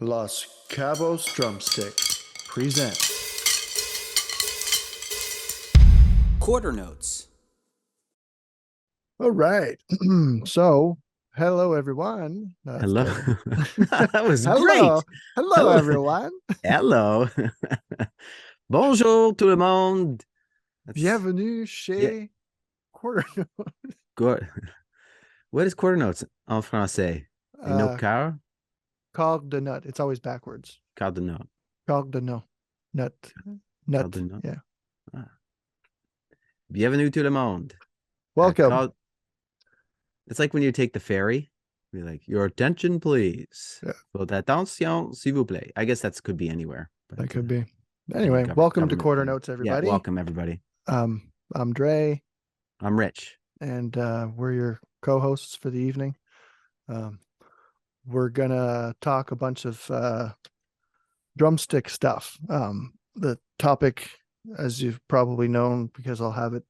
Los Cabos Drumsticks present Quarter notes. All right. So, hello everyone. No, that's Hello. terrible. That was Hello. great. Hello everyone. Hello. Bonjour tout le monde. Bienvenue chez Quarter Note. Good. What is quarter notes en français? No car? Cog de nut. It's always backwards. Car de note. Cog de no. Nut. Car Nut. de note. Yeah. Ah. Bienvenue tout le monde. Welcome. It's like when you take the ferry. You're like, your attention, please. Yeah. Votre attention, s'il vous plaît. I guess that could be anywhere. But, That could be. Anyway, welcome to Quarter Notes, everybody. Yeah, welcome everybody. I'm Dre. I'm Rich. And we're your co-hosts for the evening. We're gonna talk a bunch of drumstick stuff. The topic, as you've probably known, because I'll have it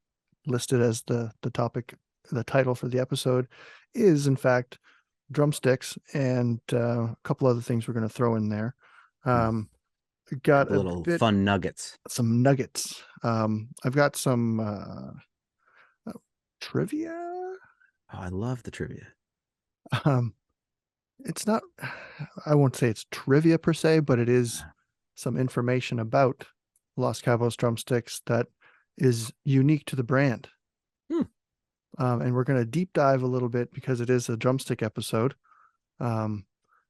listed as the topic, the title for the episode, is in fact drumsticks, and a couple other things we're going to throw in there. Got a little fun nuggets. Some nuggets. I've got some trivia. Oh, I love the trivia. It's not, I won't say it's trivia per se, but it is some information about Los Cabos Drumsticks that is unique to the brand. And we're going to deep dive a little bit because it is a drumstick episode. And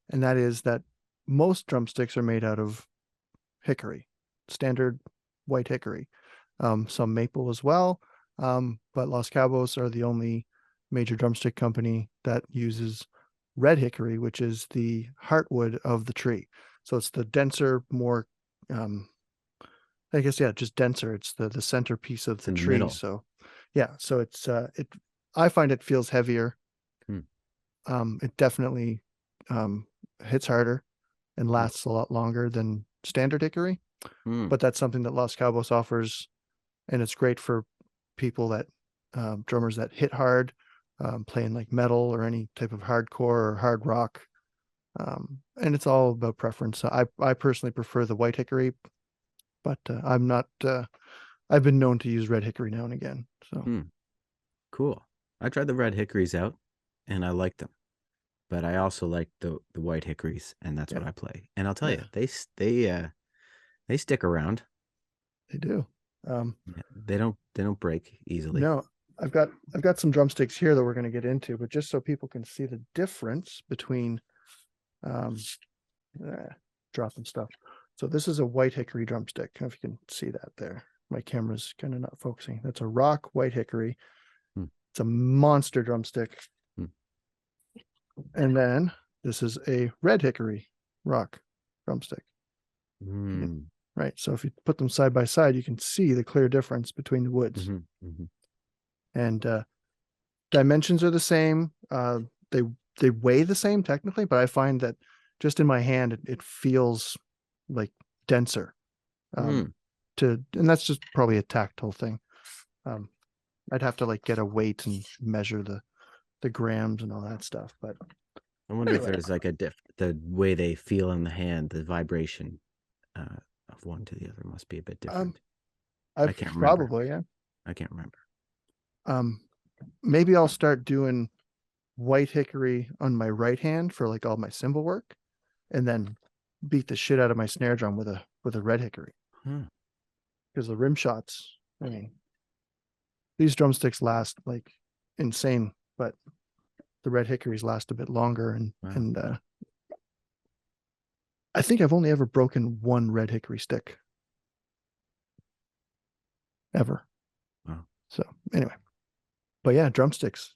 that is that most drumsticks are made out of hickory, standard white hickory, some maple as well. But Los Cabos are the only major drumstick company that uses red hickory, which is the heartwood of the tree. So it's the denser, more, I guess, yeah, just denser. It's the centerpiece of the tree. So yeah, so it's, I find it feels heavier. It definitely hits harder and lasts a lot longer than standard hickory. But that's something that Los Cabos offers, and it's great for people that, drummers that hit hard, playing like metal or any type of hardcore or hard rock. And it's all about preference. I personally prefer the white hickory, but I'm not, I've been known to use red hickory now and again. So cool. I tried the red hickories out and I liked them, but I also like the white hickories, and that's what I play. And I'll tell you, they stick around. They do. They don't break easily. No, I've got some drumsticks here that we're going to get into, but just so people can see the difference between dropping stuff. So this is a white hickory drumstick. I don't know if you can see that there. My camera's kind of not focusing. That's a rock white hickory. It's a monster drumstick. And then this is a red hickory rock drumstick. Right. So if you put them side by side, you can see the clear difference between the woods. And dimensions are the same. They weigh the same technically, but I find that just in my hand, it feels like denser. And that's just probably a tactile thing. I'd have to like get a weight and measure the grams and all that stuff. But I wonder if there's like the way they feel in the hand, the vibration of one to the other must be a bit different. I can't probably, yeah. I can't remember. Maybe I'll start doing white hickory on my right hand for like all my cymbal work, and then beat the shit out of my snare drum with a red hickory. Because the rim shots, I mean, these drumsticks last like insane, but the red hickories last a bit longer. And I think I've only ever broken one red hickory stick ever. Wow. So anyway, but yeah, drumsticks,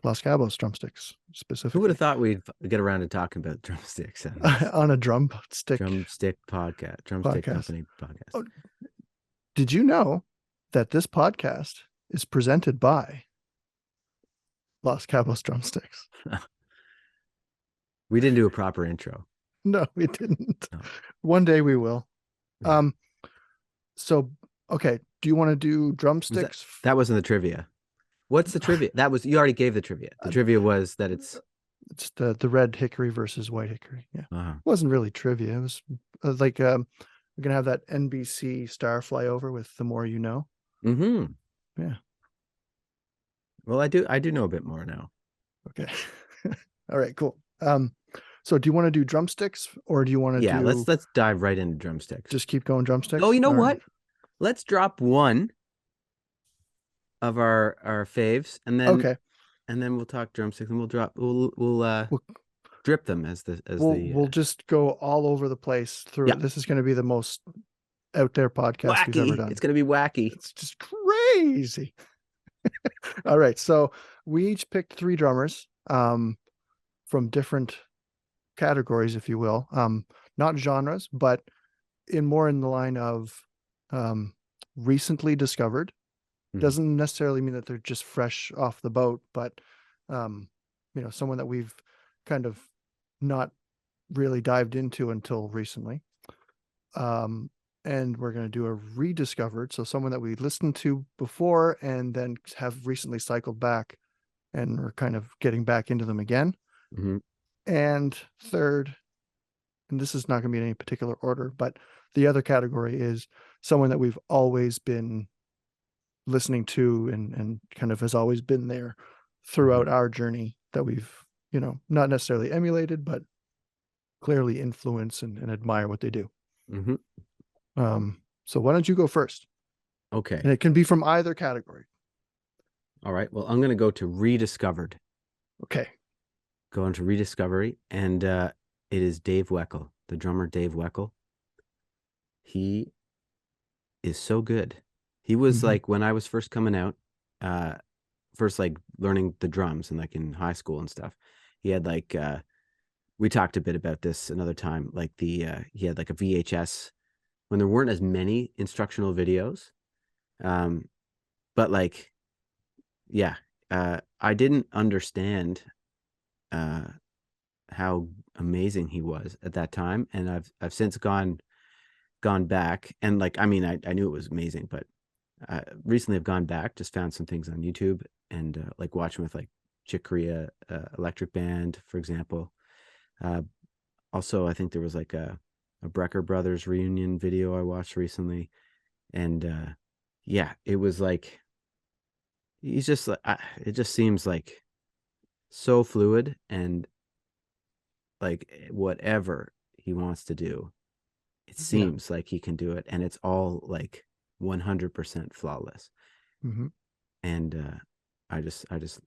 Los Cabos drumsticks specifically. Who would have thought we'd get around to talking about drumsticks on a drumstick podcast, drumstick company podcast? Oh, did you know that this podcast is presented by Los Cabos Drumsticks? We didn't do a proper intro. No, we didn't. No. One day we will. So, okay. Do you want to do drumsticks? That wasn't the trivia. What's the trivia? That was, you already gave the trivia. The trivia was that it's It's the red hickory versus white hickory. Yeah, Uh-huh. it wasn't really trivia. It was like we're gonna have that NBC star flyover with The More You Know. Mm-hmm. Yeah. Well, I do know a bit more now. Okay. All right. Cool. So do you want to do drumsticks or do you want to Yeah, do let's dive right into drumsticks. just keep going drumsticks? Oh, you know All what? right. Let's drop one of our faves, and Okay. then we'll talk drumsticks, and we'll We'll drip them as we'll just go all over the place through yeah, it. This is going to be the most out there podcast we've ever wacky. done. It's gonna be wacky. It's just crazy. All right. So we each picked three drummers from different categories, if you will. Not genres, but in the line of recently discovered. Doesn't necessarily mean that they're just fresh off the boat, but someone that we've kind of not really dived into until recently. And we're going to do a rediscovered, so someone that we listened to before and then have recently cycled back, and we're kind of getting back into them again. Mm-hmm. And third, and this is not going to be in any particular order, but the other category is someone that we've always been listening to and kind of has always been there throughout our journey, that we've, not necessarily emulated, but clearly influence and admire what they do. Mm-hmm. So why don't you go first? Okay. And it can be from either category. All right. Well, I'm gonna go to rediscovered. Okay. Go into rediscovery, and it is Dave Weckl, the drummer Dave Weckl. He is so good. He was like, when I was first coming out, first like learning the drums and like in high school and stuff, he had like we talked a bit about this another time, like he had like a VHS when there weren't as many instructional videos. But like, yeah, I didn't understand how amazing he was at that time, and I've since gone back, and like, I mean, I knew it was amazing, but recently I've gone back, just found some things on YouTube, and like watching with like Chick Corea Electric Band, for example. Also, I think there was like a Brecker Brothers reunion video I watched recently, and yeah, it was like, he's just like, it just seems like so fluid, and like whatever he wants to do, it seems like he can do it, and it's all like 100% flawless. And I just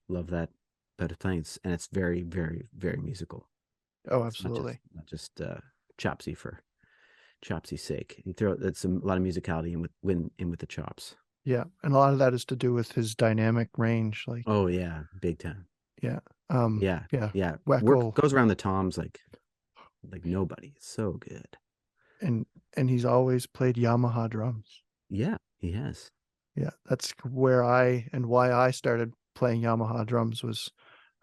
love that it's playing, and it's very, very, very musical. Oh, absolutely. It's not just chopsy for chopsy's sake. You throw that's a lot of musicality in with the chops. Yeah, and a lot of that is to do with his dynamic range. Like, oh yeah, big time. Yeah. Yeah. Weckl, Work goes around the toms like nobody. It's so good. and he's always played Yamaha drums. Yeah, he has. Yeah, that's why I started playing Yamaha drums was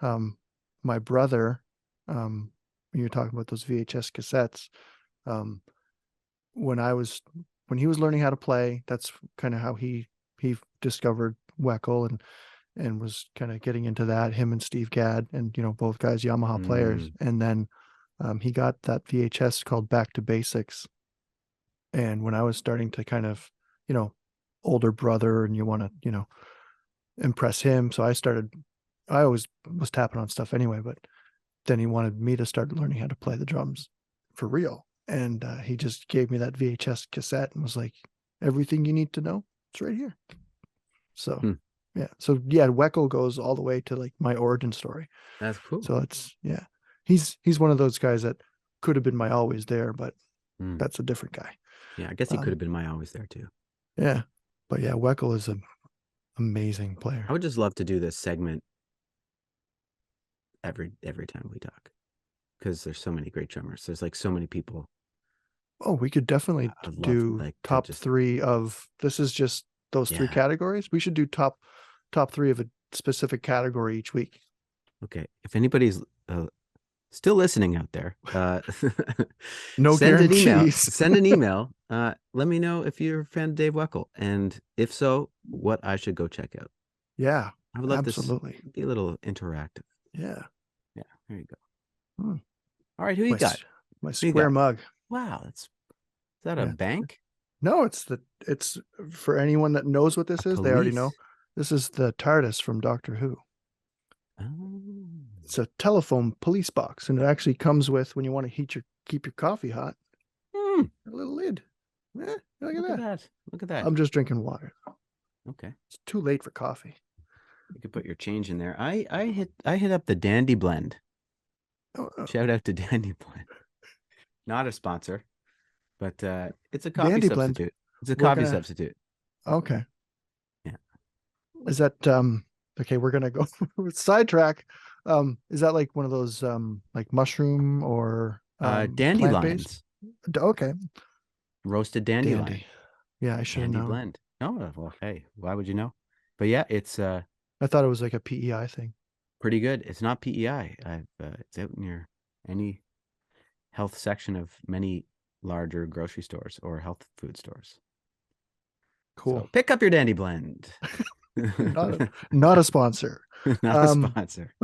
my brother, when you're talking about those VHS cassettes, when he was learning how to play, that's kind of how he discovered Weckl and was kind of getting into that, him and Steve Gadd, and both guys Yamaha players. And then he got that VHS called Back to Basics, and when I was starting to kind of older brother, and you want to impress him, so I always was tapping on stuff anyway, but then he wanted me to start learning how to play the drums for real, and he just gave me that VHS cassette and was like, everything you need to know, it's right here. So yeah, Weckl goes all the way to like my origin story. That's cool. So he's one of those guys that could have been my always there, but that's a different guy. Yeah, I guess he could have been my always there too. Yeah, but yeah, Weckl is an amazing player. I would just love to do this segment every time we talk, because there's so many great drummers. There's like so many people. Oh, we could definitely do like top three of, this is just those three categories. We should do top three of a specific category each week. Okay, if anybody's still listening out there, no guarantees. Send an email. Let me know if you're a fan of Dave Weckl, and if so, what I should go check out. Yeah, I would love absolutely. This be a little interactive. Yeah. There you go. Hmm. All right, who you My, got? my Who you square got? mug. Wow, is that a Yeah. bank? No, it's for anyone that knows what this is. They already know. Police. This is the TARDIS from Doctor Who. Oh. It's a telephone police box, and it actually comes with, when you want to keep your coffee hot, Hmm, a little lid. Look look at at that. that. Look at that. I'm just drinking water. Okay. It's too late for coffee. You could put your change in there. I hit up the Dandy Blend. Oh, Shout out to Dandy Blend. Not a sponsor, but it's a coffee Dandy Blend. substitute. It's a We're coffee gonna. substitute. Okay. Yeah. Is that okay, we're gonna go sidetrack. Is that like one of those like mushroom or plant-based? Dandelions. Okay. Roasted dandelion. Dandy. Yeah, I should have Dandy known. Blend. Oh, well, hey, why would you know? But yeah, it's I thought it was like a PEI thing. pretty good. It's not PEI. It's out in your any health section of many larger grocery stores or health food stores. Cool. So pick up your Dandy Blend. Not a sponsor. Not a sponsor.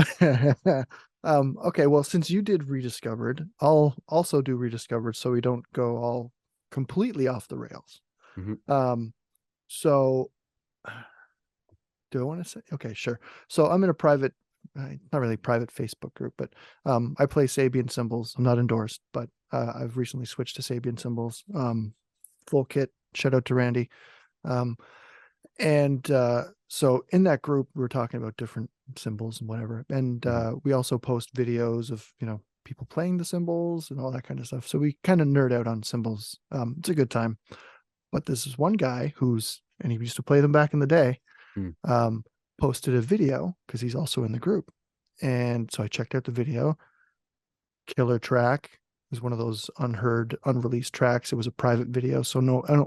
Okay, well, since you did Rediscovered, I'll also do Rediscovered so we don't go all completely off the rails. Mhm. So do I want to say? Okay, sure. So I'm in a private, not really private Facebook group, but I play Sabian cymbals. I'm not endorsed, but I've recently switched to Sabian cymbals. Full kit. Shout out to Randy. And so in that group, we're talking about different cymbals and whatever. And we also post videos of, people playing the cymbals and all that kind of stuff. So we kind of nerd out on cymbals. It's a good time. But this is one guy and he used to play them back in the day, posted a video because he's also in the group. And so I checked out the video. Killer track. It was one of those unheard, unreleased tracks. It was a private video. So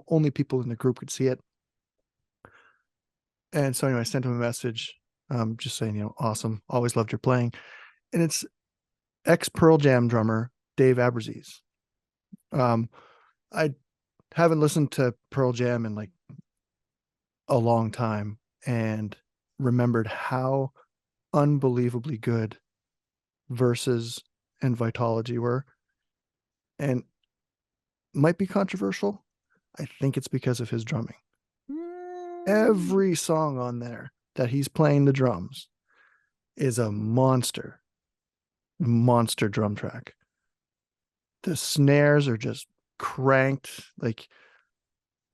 only people in the group could see it. And so anyway, I sent him a message, just saying, awesome. Always loved your playing. And it's ex Pearl Jam drummer, Dave Aberzies. I haven't listened to Pearl Jam in like a long time and remembered how unbelievably good Verses and Vitology were. And might be controversial. I think it's because of his drumming. Every song on there that he's playing the drums is a monster drum track. The snares are just cranked. Like,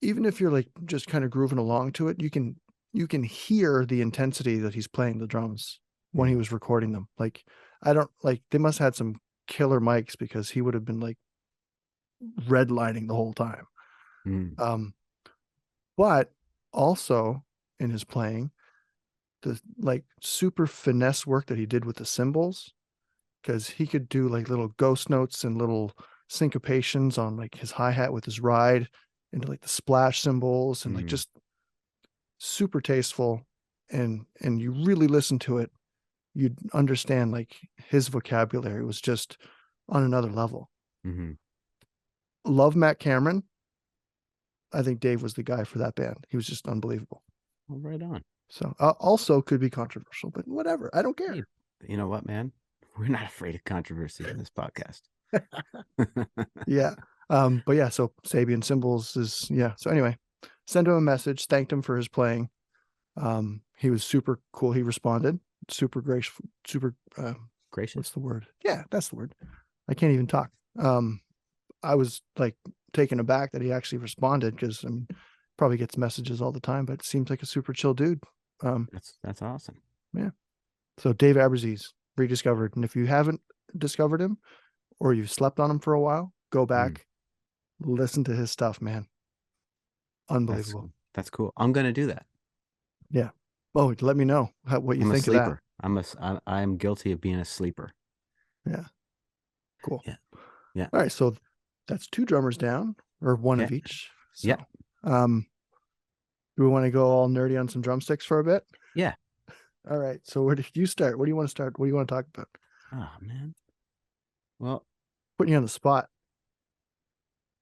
even if you're like just kind of grooving along to it, you can hear the intensity that he's playing the drums when he was recording them. Like, they must have had some killer mics because he would have been like redlining the whole time. But also in his playing, the like super finesse work that he did with the cymbals, because he could do like little ghost notes and little syncopations on like his hi-hat with his ride into like the splash cymbals and like just super tasteful. And you really listen to it, you'd understand like his vocabulary was just on another level. Love Matt Cameron. I think Dave was the guy for that band. He was just unbelievable. Well, right on. So also could be controversial, but whatever. I don't care. Hey, you know what, man? We're not afraid of controversy in this podcast. Yeah. But yeah, so Sabian cymbals is, yeah. So anyway, sent him a message, thanked him for his playing. He was super cool. He responded, super gracious, super gracious. What's the word? Yeah, that's the word. I can't even talk. I was like taken aback that he actually responded, because I mean, probably gets messages all the time, but it seems like a super chill dude. That's awesome. Yeah. So Dave Aberzies, Rediscovered. And if you haven't discovered him or you've slept on him for a while, go back, listen to his stuff, man. Unbelievable. That's cool. I'm going to do that. Yeah. Oh, let me know what you think of that. I'm guilty of being a sleeper. Yeah. Cool. Yeah. All right. So that's 2 drummers down, or one of each. So, do we want to go all nerdy on some drumsticks for a bit? Yeah. All right. So where did you start? What do you want to start? What do you want to talk about? Oh, man. Well, putting you on the spot.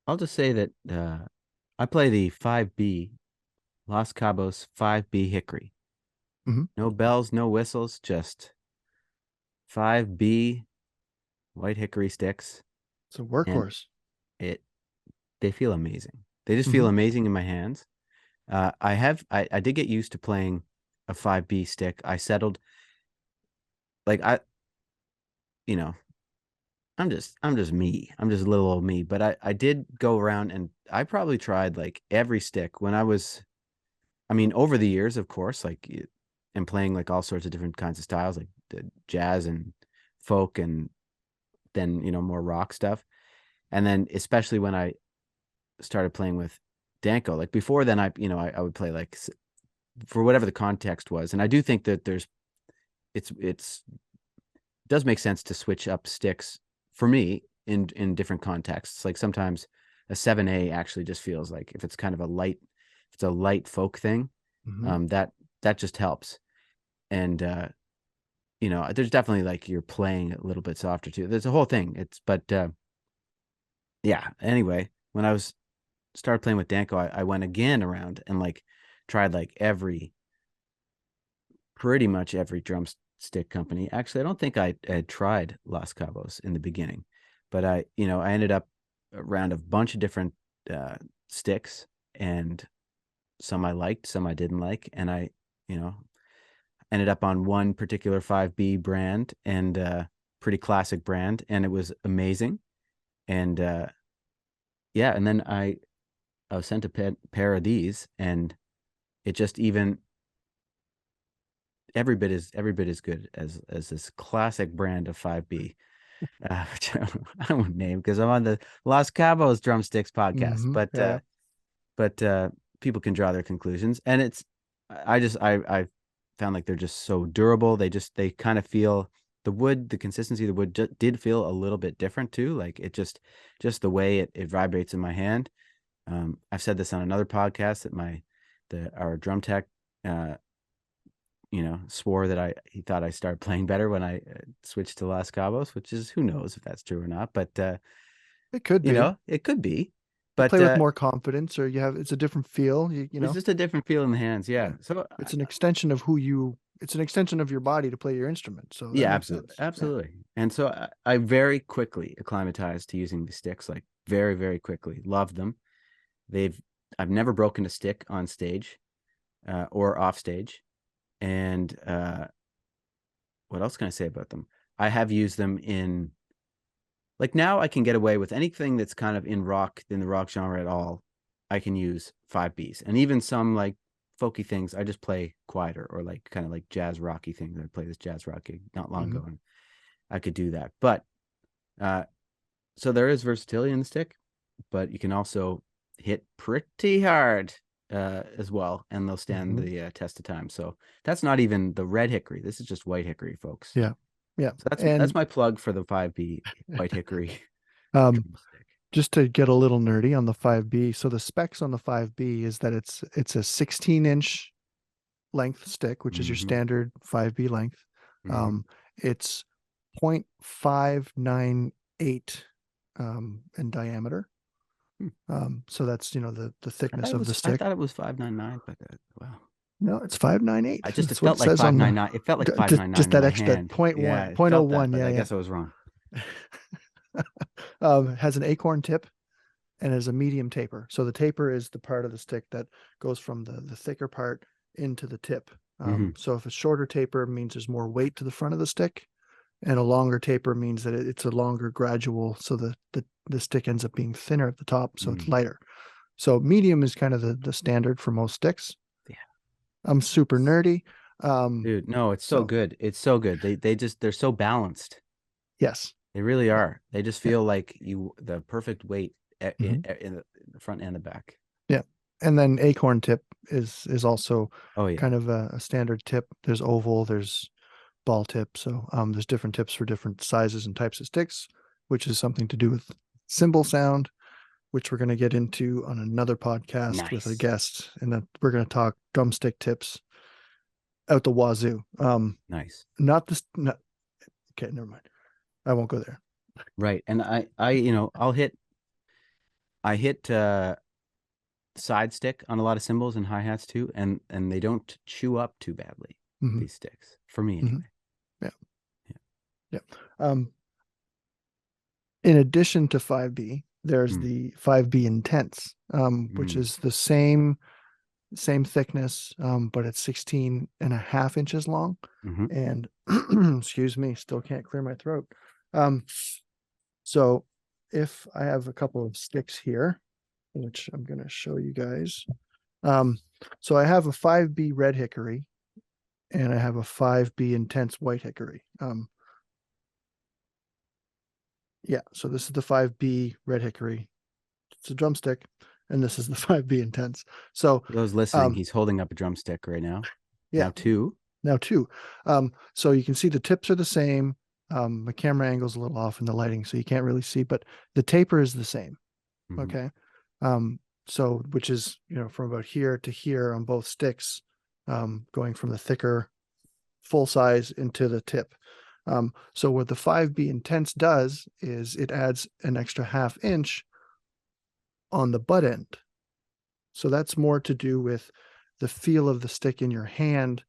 I'll just say that I play the 5B, Los Cabos 5B Hickory. No bells, no whistles, just 5B white hickory sticks, It's a and workhorse. they feel amazing. They just feel Mhm. amazing in my hands. I did get used to playing a 5B stick. I settled like you know, I'm just me. I'm just little old me. But I did go around and I probably tried like every stick when I was, I mean, over the years, of course, and playing like all sorts of different kinds of styles, like the jazz and folk, and then more rock stuff. And then especially when I started playing with Danko, like before then, I would play like for whatever the context was, and I do think that it's does make sense to switch up sticks for me in different contexts. Like sometimes a 7A actually just feels like if it's kind of if it's a light folk thing, Mhm. that just helps. And there's definitely like you're playing a little bit softer too. There's a whole thing. But yeah. Anyway, when I was started playing with Danko, I went again around and like tried like pretty much every drumstick company. Actually, I don't think I had tried Los Cabos in the beginning, but I ended up around a bunch of different uh, sticks, and some I liked, some I didn't like, and I, you know, ended up on one particular 5B brand, and pretty classic brand, and it was amazing. And yeah, and then I was sent a pair of these, and it just even every bit as good as this classic brand of 5B, which I won't name because I'm on the Los Cabos Drumsticks podcast, Mhm. but Yeah, yeah. people can draw their conclusions, and I found like they're just so durable. They kind of feel the consistency of the wood did feel a little bit different too. Like it just the way it vibrates in my hand. I've said this on another podcast that our drum tech, uh, swore that he thought I started playing better when I switched to Los Cabos, which is, who knows if that's true or not, but It could be. it could be. You But play with more confidence, or it's a different feel. it's just a different feel in the hands. Yeah. Yeah. So It's an extension of it's an extension of your body to play your instrument. So that yeah, makes absolutely, sense. Yeah. absolutely. And so I very quickly acclimatized to using the sticks, like very, very quickly. Loved them. They've I've never broken a stick on stage or off stage. And what else can I say about them? I have used them in, like, now I can get away with anything that's kind of in the rock genre at all. I can use 5Bs, and even some like folky things I just play quieter, or like kind of like jazz rocky things. I played this jazz rock gig not long Mhm. ago, and I could do that. But uh, so there is versatility in the stick, but you can also hit pretty hard as well, and they'll stand Mhm. the test of time. So that's not even the red hickory. This is just white hickory, folks. Yeah. Yeah. So that's And my plug for the 5B white hickory um, drumstick. just to get a little nerdy on the 5B. So the specs on the 5B is that it's a 16-inch length stick, which is your Mm-hmm. standard 5B length. Mm-hmm. Um, it's 0.598 in diameter. Hmm. So that's the thickness of the I stick. thought it was 599, but wow. No, it's 598. It That's what felt it like says on the 599. It felt like just 599 in that my extra hand. point Yeah, one, it point oh felt that, one. but Yeah, I yeah. guess I was wrong. Has an acorn tip and has a medium taper. So the taper is the part of the stick that goes from the thicker part into the tip. Mm-hmm. So if a shorter taper means there's more weight to the front of the stick, and a longer taper means that it's a longer gradual, so the stick ends up being thinner at the top, so it's Mm. lighter. So medium is kind of the standard for most sticks. Yeah. I'm super nerdy. Dude, no, it's so So good. It's so good. They're so balanced. yes. They really are. They just Yeah. feel like the perfect weight Mhm. in the front and the back. Yeah. And then acorn tip is also Oh yeah. kind of a standard tip. There's oval, there's ball tip. So there's different tips for different sizes and types of sticks, which is something to do with cymbal sound, which we're going to get into on another podcast with a Nice. guest, and then we're going to talk drumstick tips out the wazoo. Nice. Not this. Not, okay, never mind. I won't go there. Right. And I hit side stick on a lot of cymbals and hi-hats too, and they don't chew up too badly, Hmm. these sticks, for me Hmm. anyway. Yeah, Yeah. yeah. Um, in addition to 5B, there's Mm. the 5B Intense, which Mm. is the same thickness, but it's 16.5 inches long. Mm-hmm. And excuse me, still can't clear my throat. So if I have a couple of sticks here, which I'm going to show you guys. So I have a 5B red hickory and I have a 5B intense white hickory. Yeah, so this is the 5B red hickory. It's a drumstick, and this is the 5B intense. So For those listening, um, he's holding up a drumstick right now. yeah, Now two. now two. So you can see the tips are the same. The camera angle's a little off in the lighting, so you can't really see, but the taper is the same. Mhm. Okay. So which is, from about here to here on both sticks, going from the thicker full size into the tip. So what the 5B Intense does is it adds an extra 1/2 inch on the butt end. So that's more to do with the feel of the stick in your hand.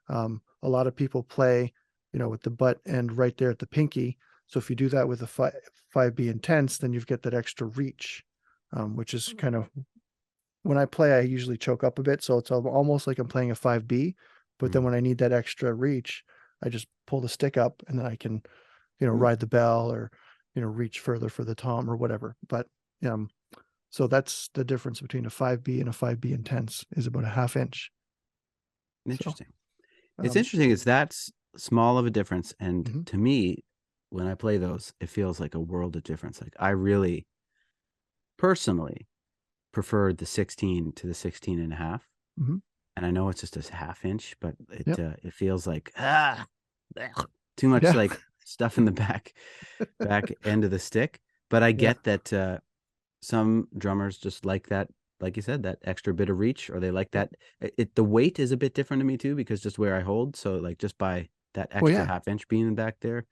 A lot of people play, with the butt end right there at the pinky. So if you do that with a 5B Intense, then you've got that extra reach, which is kind of, when I play, I usually choke up a bit. So it's almost like I'm playing a 5B, but then Mm. when I need that extra reach, I just pull the stick up and then I can, Mm. ride the bell or, reach further for the tom or whatever. But so that's the difference between a 5B and a 5B Intense, is about a 1/2 inch. So, Interesting. It's interesting. It's that small of a difference, and mhm. to me, when I play those, it feels like a world of difference. Like, I really personally preferred the 16 to the 16.5. Mhm. And I know it's just a 1/2 inch, but Yep. it feels like too much Yeah. like stuff in the back end of the stick. But I Yeah. get that some drummers just like that, like you said, that extra bit of reach, or they like that. The weight is a bit different to me too, because just where I hold. So like just by that Well, extra yeah. 1/2 inch being back there.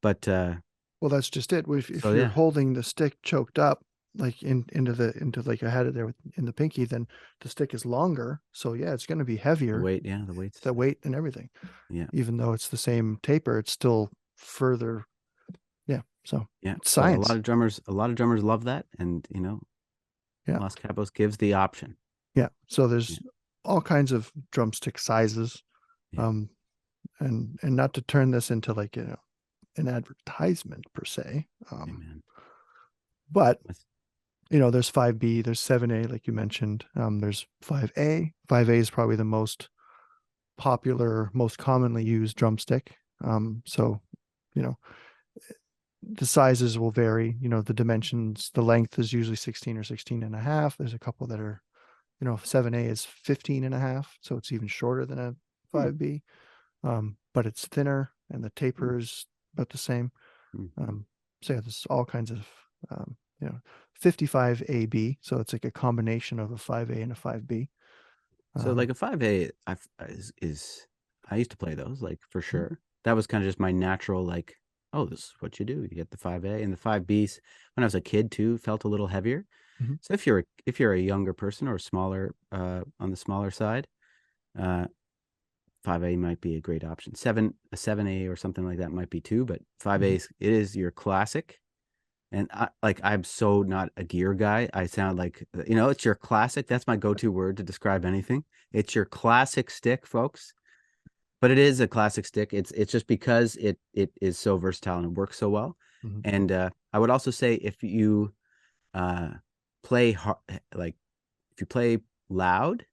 But Well, that's just it. If so you're yeah, holding the stick choked up, like into like I had it there in the pinky, then the stick is longer. So yeah, it's going to be heavier, the weight's the weight and everything. yeah. Even though it's the same taper, it's still further. Yeah. So Yeah. it's So science. a lot of drummers love that. And Yeah. Los Cabos gives the option. Yeah. So Yeah. there's all kinds of drumstick sizes. Yeah. Um, and not to turn this into like, an advertisement per se. Amen. But That's- there's 5B, there's 7A, like you mentioned. There's 5A. 5A is probably the most popular, most commonly used drumstick. So, you know, the sizes will vary, the dimensions, the length is usually 16 or 16.5. There's a couple that are, 7A is 15.5. So it's even shorter than a 5B. But it's thinner and the taper is about the same. So yeah, there's all kinds of, um, 55AB. So it's like a combination of a 5A and a 5B. So like a 5A is I used to play those, like, for Mhm. sure. That was kind of just my natural, like, oh, this is what you do. You get the 5A, and the 5Bs when I was a kid too felt a little heavier. Mhm. So if you're a younger person or smaller, on the smaller side, uh 5A might be a great option. A 7A or something like that might be too, but 5A Mhm. it is your classic. And I'm so not a gear guy. I sound like, it's your classic. That's my go-to word to describe anything. It's your classic stick, folks. But it is a classic stick. It's just because it is so versatile and it works so well. Mhm. And I would also say, if you uh, play like if you play loud,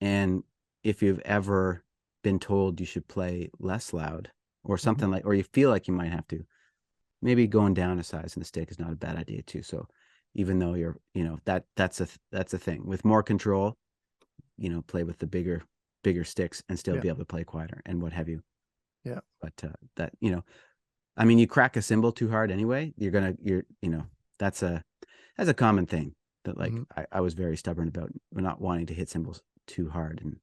and if you've ever been told you should play less loud or Mhm. something, like, or you feel like you might have to, maybe going down a size in the stick is not a bad idea too. So even though you're, that's a thing with more control, play with the bigger sticks and still Yeah. be able to play quieter and what have you. Yeah. But that, I mean, you crack a cymbal too hard anyway, that's a common thing that, like, Mhm. I was very stubborn about not wanting to hit cymbals too hard, and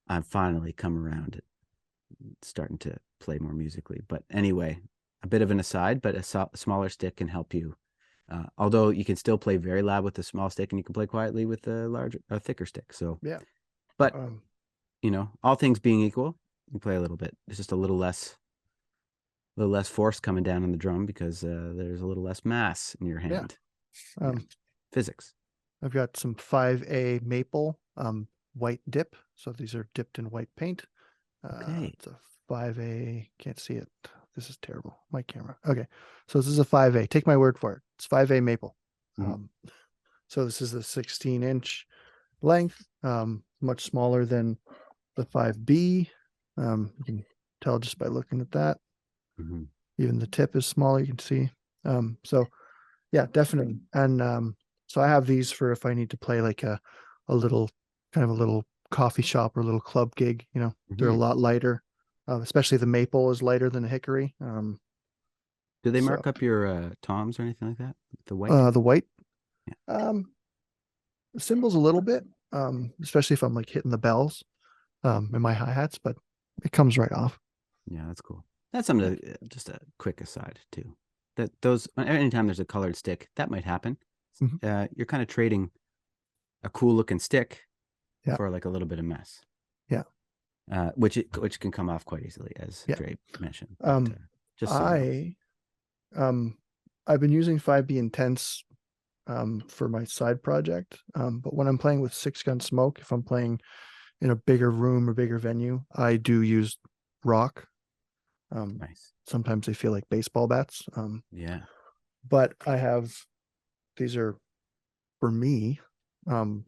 I've finally come around starting to play more musically. But anyway, a bit of an aside, but a smaller stick can help you. Although you can still play very loud with a small stick, and you can play quietly with a thicker stick. So, Yeah. but Um, all things being equal, you play a little bit. It's just a little less little less force coming down on the drum because there's a little less mass in your hand. Yeah. Physics. I've got some 5A maple white dip. So these are dipped in white paint. Okay. It's a 5A. Can't see it. This is terrible. My camera. Okay. So this is a 5A. Take my word for it. It's 5A maple. Mhm. So this is the 16-inch length, much smaller than the 5B. You can tell just by looking at that. Mhm. Even the tip is smaller, you can see. So yeah, definitely. And so I have these for if I need to play like a little kind of a little coffee shop or a little club gig, you know. They're a Mhm. lot lighter. Especially the maple is lighter than the hickory. Do they So mark up your toms or anything like that? The white? the white, Yeah. cymbals a little bit, especially if I'm like hitting the bells in my hi-hats, but it comes right off. Yeah, that's cool. That's something just a quick aside too. That those anytime there's a colored stick, that might happen. Mhm. You're kind of trading a cool looking stick Yeah. for like a little bit of mess. Yeah. Which can come off quite easily, as Yeah. Dre mentioned. But, just so you know. I've been using 5B Intense for my side project. But when I'm playing with Six Gun Smoke, if I'm playing in a bigger room or bigger venue, I do use rock. Nice. Sometimes they feel like baseball bats. Yeah. But I have these are for me.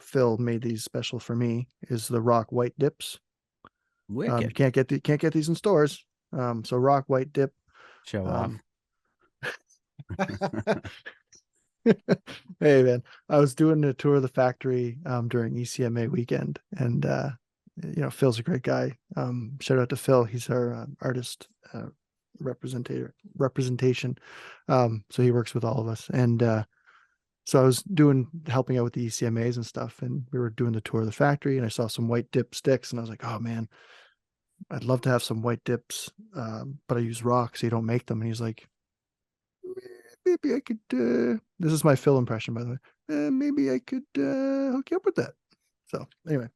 Phil made these special for me. Is the rock white dips. You Wicked. can't get these in stores. So rock white dip. Show Um, off. Hey man, I was doing a tour of the factory during ECMA weekend, and Phil's a great guy. Shout out to Phil. He's our artist representation. So he works with all of us, and so I was helping out with the ECMAs and stuff, and we were doing the tour of the factory, and I saw some white dip sticks, and I was like, oh man, I'd love to have some white dips, but I use rock, so you don't make them. And he's like, maybe I could. This is my Phil impression, by the way. Maybe I could hook you up with that. So anyway,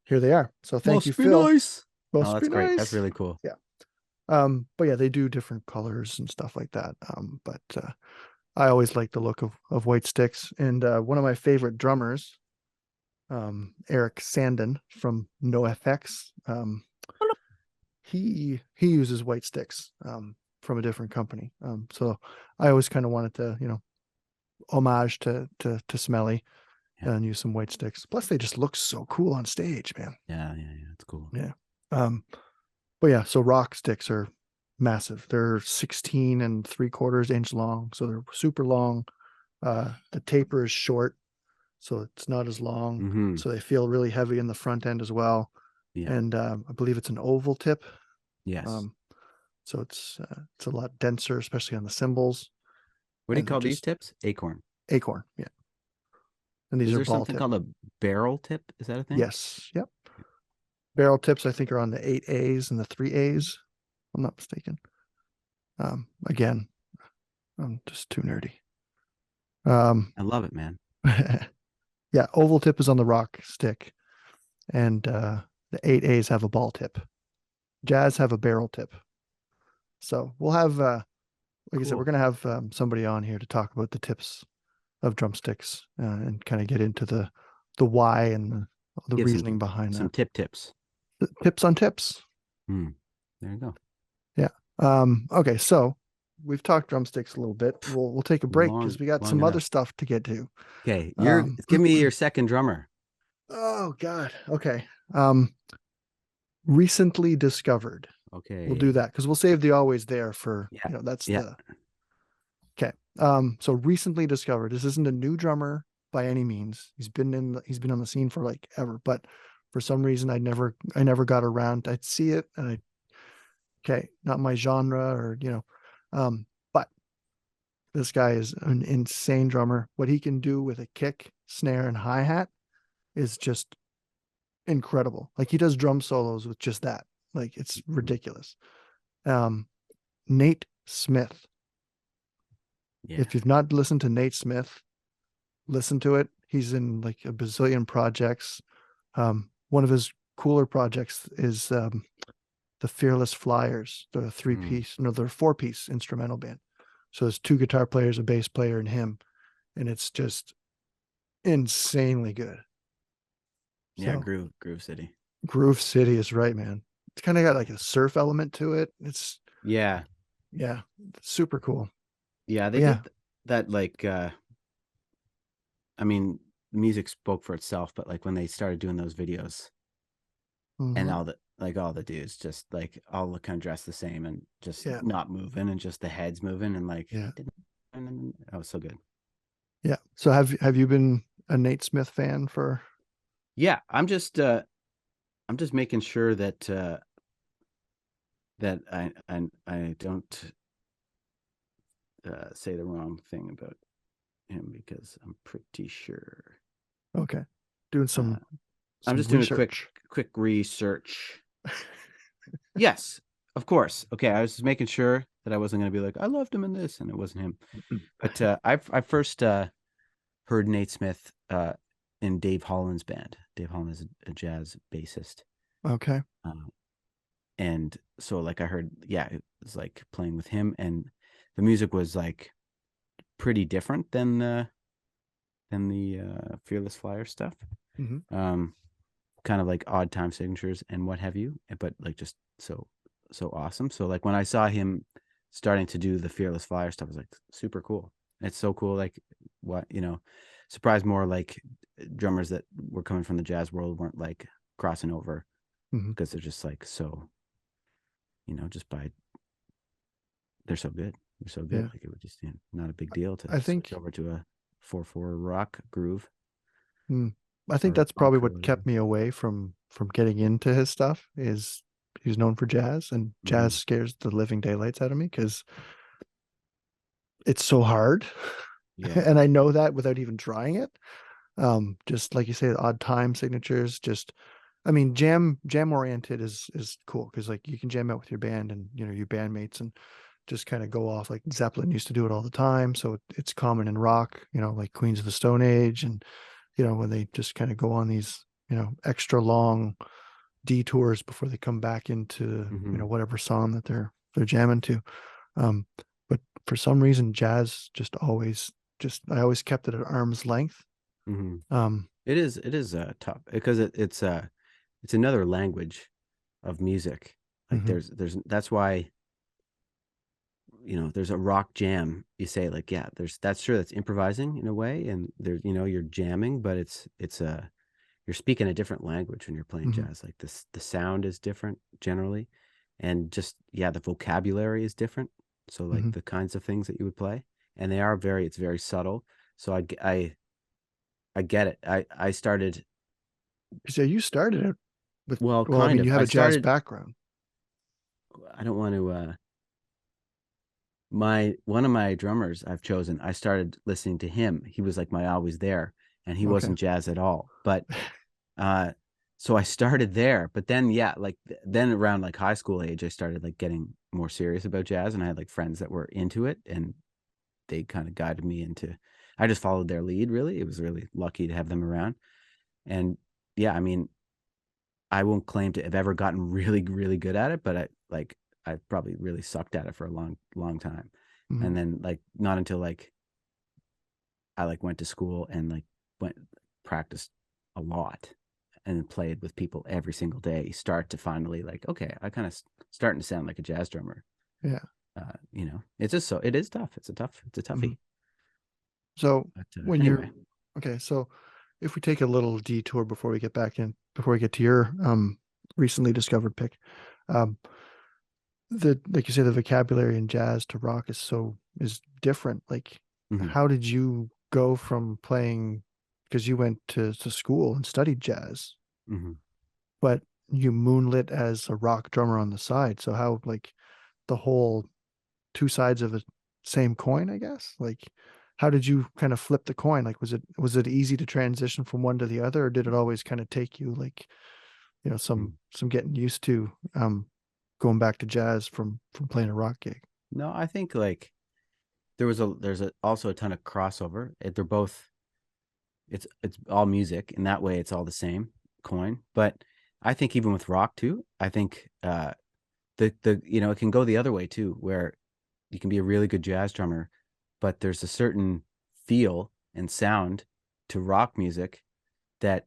here they are. So thank you, Must be Phil. nice. Oh, Must that's be great. That's nice. really cool. Yeah. But yeah, they do different colors and stuff like that. But I always like the look of white sticks. And one of my favorite drummers, Eric Sandin from NoFX, he uses white sticks from a different company. So I always kind of wanted to, homage to Smelly and use some white sticks. Plus, they just look so cool on stage, man. Yeah. It's cool. Yeah. But yeah, so rock sticks are massive. They're 16 3/4 inch long, so they're super long. The taper is short, so it's not as long. Mm-hmm. So they feel really heavy in the front end as well. Yeah. And I believe it's an oval tip. Yes. So it's a lot denser, especially on the cymbals. What do you And call these just tips? Acorn. acorn, yeah. And these Is are there ball something tip. called a barrel tip? Is that a thing? Yes, yep. Barrel tips, I think, are on the 8As and the 3As. I'm not mistaken. Again, I'm just too nerdy. I love it, man. Yeah, oval tip is on the rock stick, and the 8As have a ball tip. Jazz have a barrel tip. So we'll have, like I said, we're Cool. going to have somebody on here to talk about the tips of drumsticks and kind of get into the why and the Give reasoning behind some that. tips. The tips on tips. There you go. Yeah. Okay, so we've talked drumsticks a little bit. We'll take a break because we got Long some other enough. stuff to get to. Okay, Um, give me your second drummer. Oh God. Okay. Recently discovered. Okay. We'll do that because we'll save the always there for Yeah. that's Yeah. the okay. So recently discovered. This isn't a new drummer by any means. He's been on the scene for like ever, but for some reason I never got around. I'd see it and not my genre or but this guy is an insane drummer. What he can do with a kick, snare, and hi-hat is just incredible. Like he does drum solos with just that. Like it's ridiculous. Nate Smith. Yeah. If you've not listened to Nate Smith, listen to it. He's in like a bazillion projects. One of his cooler projects is the the Fearless Flyers, the they're 4-piece instrumental band. So there's 2 guitar players, a bass player, and him, and it's just insanely good. Yeah, So Groove City. Groove City is right, man. It's kind of got like a surf element to it. It's Yeah. yeah, super cool. Yeah, they But yeah, did that like I mean, music spoke for itself, but like when they started doing those videos and mhm, all the dudes just like all look kind of dressed the same and just yeah, not moving and just the heads moving and like yeah, that was so good. yeah. So have you been a Nate Smith fan for? Yeah, I'm just making sure that that I don't say the wrong thing about him because I'm pretty sure. Okay, doing Uh, I'm some just doing a research. quick research. Yes, of course. Okay, I was just making sure that I wasn't going to be like I loved him in this, and it wasn't him. But I first heard Nate Smith in Dave Holland's band. Dave Holland is a jazz bassist, Okay. uh, and so like I heard, yeah, it was like playing with him, and the music was like pretty different than the Fearless Flyer stuff. Hmm. Um, kind of like odd time signatures and what have you, but like just so awesome. So like when I saw him starting to do the Fearless Flyer stuff, I was like super cool. It's so cool. Like what surprised more like drummers that were coming from the jazz world weren't like crossing over Hmm. because they're just like so just by they're so good. They're so good. Yeah, Like it would just not a big deal to I switch think over to a 4/4 rock groove mm, I think or that's probably funk or what whatever. kept me away from getting into his stuff. Is he's known for jazz, and jazz Mm-hmm. scares the living daylights out of me because it's so hard, Yeah. and I know that without even trying it. Just like you say, the odd time signatures. Just, I mean, jam oriented is cool because like you can jam out with your band and your bandmates and just kind of go off. Like Zeppelin used to do it all the time, so it's common in rock. Like Queens of the Stone Age, and when they just kind of go on these extra long detours before they come back into Mm-hmm. whatever song that they're jamming to. Um, but for some reason, jazz just always just I always kept it at arm's length. Mm-hmm. Um, It is tough because it's another language of music. Like mhm, there's that's why there's a rock jam. You say like yeah, that's true. That's improvising in a way, and there's you're jamming, but it's you're speaking a different language when you're playing mhm, jazz. Like this, the sound is different generally, and just yeah, the vocabulary is different. So like mhm. the kinds of things that you would play, and it's very subtle. So I get it. I started So you started it with, well, well, I kind mean, of. you have I a jazz started. background. I don't want to. My one of my drummers I've chosen. I started listening to him. He was like my always there, and he Okay. wasn't jazz at all. But uh, so I started there. But then yeah, like then around like high school age, I started like getting more serious about jazz, and I had like friends that were into it, and they kind of guided me into. I just followed their lead. Really, it was really lucky to have them around. And yeah, I mean, I won't claim to have ever gotten really, really good at it, but I probably really sucked at it for a long, long time. Mhm. And then like not until like I like went to school and like went practiced a lot and then played with people every single day, start to finally like, okay, I kind of starting to sound like a jazz drummer. Yeah. It's just it is tough. It's a Mhm. toughie. So But when you're anyway, okay, so if we take a little detour before we get to your recently discovered pick, um, the like you say, the vocabulary in jazz to rock is different. Like, hmm how did you go from playing because you went to school and studied jazz, hmm but you moonlit as a rock drummer on the side? So how like the whole two sides of the same coin, I guess? Like, how did you kind of flip the coin? Like, was it easy to transition from one to the other, or did it always kind of take you like, some getting used to going back to jazz from playing a rock gig? no, I think like there's also a ton of crossover. They're both it's all music in that way. It's all the same coin. But I think even with rock too, I think the it can go the other way too, where you can be a really good jazz drummer, but there's a certain feel and sound to rock music that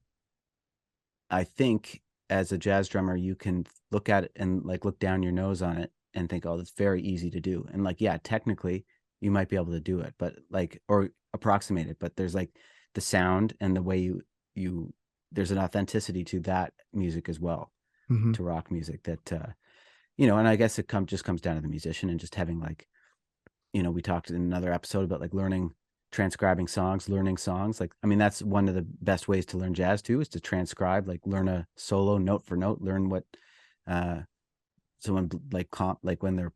I think as a jazz drummer you can look at it and like look down your nose on it and think, oh, that's very easy to do. And like, yeah, technically you might be able to do it, but like, or approximate it, but there's like the sound and the way you there's an authenticity to that music as well, Mm-hmm. to rock music that and I guess it just comes down to the musician and just having like, we talked in another episode about like transcribing songs, learning songs. Like, I mean, that's one of the best ways to learn jazz too, is to transcribe, like learn a solo note for note, learn what someone like like when they're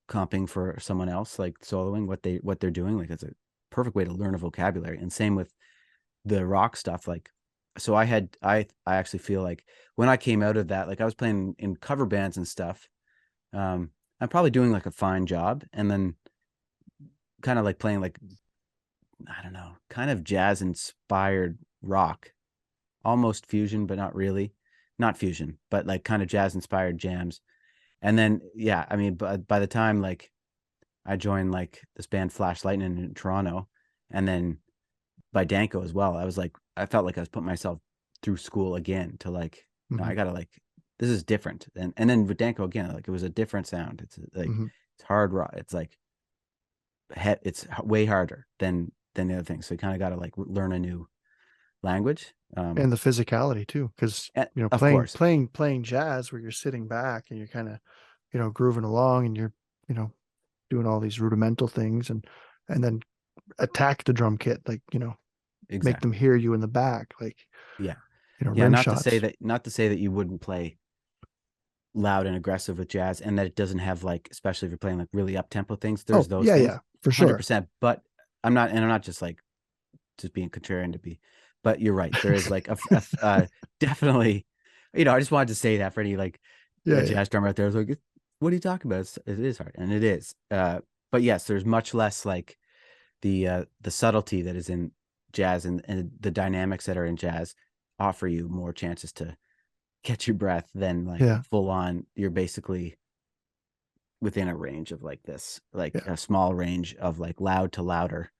comping for someone else, like soloing what they're doing. Like it's a perfect way to learn a vocabulary. And same with the rock stuff. Like, so I actually feel like when I came out of that, like I was playing in cover bands and stuff. I'm probably doing like a fine job, and then kind of like playing like, I don't know, kind of jazz inspired rock, almost fusion, but not really, not fusion, but like kind of jazz inspired jams. And then, yeah, I mean, by the time like I joined like this band Flash Lightning in Toronto, and then by Danko as well, I felt like I was putting myself through school again to like, no, Mm-hmm. I gotta like, this is different. And then with Danko again, like it was a different sound. It's like, Mm-hmm. it's hard rock. It's like, it's way harder than the other things. So you kind of got to like learn a new language. And the physicality too, because Of course, playing jazz where you're sitting back and you're kind of grooving along, and you're you know doing all these rudimental things, and then attack the drum kit, like make them exactly. hear you in the back, like Yeah. Yeah. rim shots. Not to say that you wouldn't play loud and aggressive with jazz, and that it doesn't have like, especially if you're playing like really up tempo things, there's Oh those yeah, things yeah, for sure. 100%. But I'm not just like, just being contrarian to be, but you're right. There is like definitely, I just wanted to say that for any like Yeah, yeah, jazz drummer out there is like, what are you talking about? It is hard, and it is. But yes, there's much less like the subtlety that is in jazz, and the dynamics that are in jazz offer you more chances to catch your breath than like yeah, full on. You're basically within a range of like this, like yeah. a small range of like loud to louder,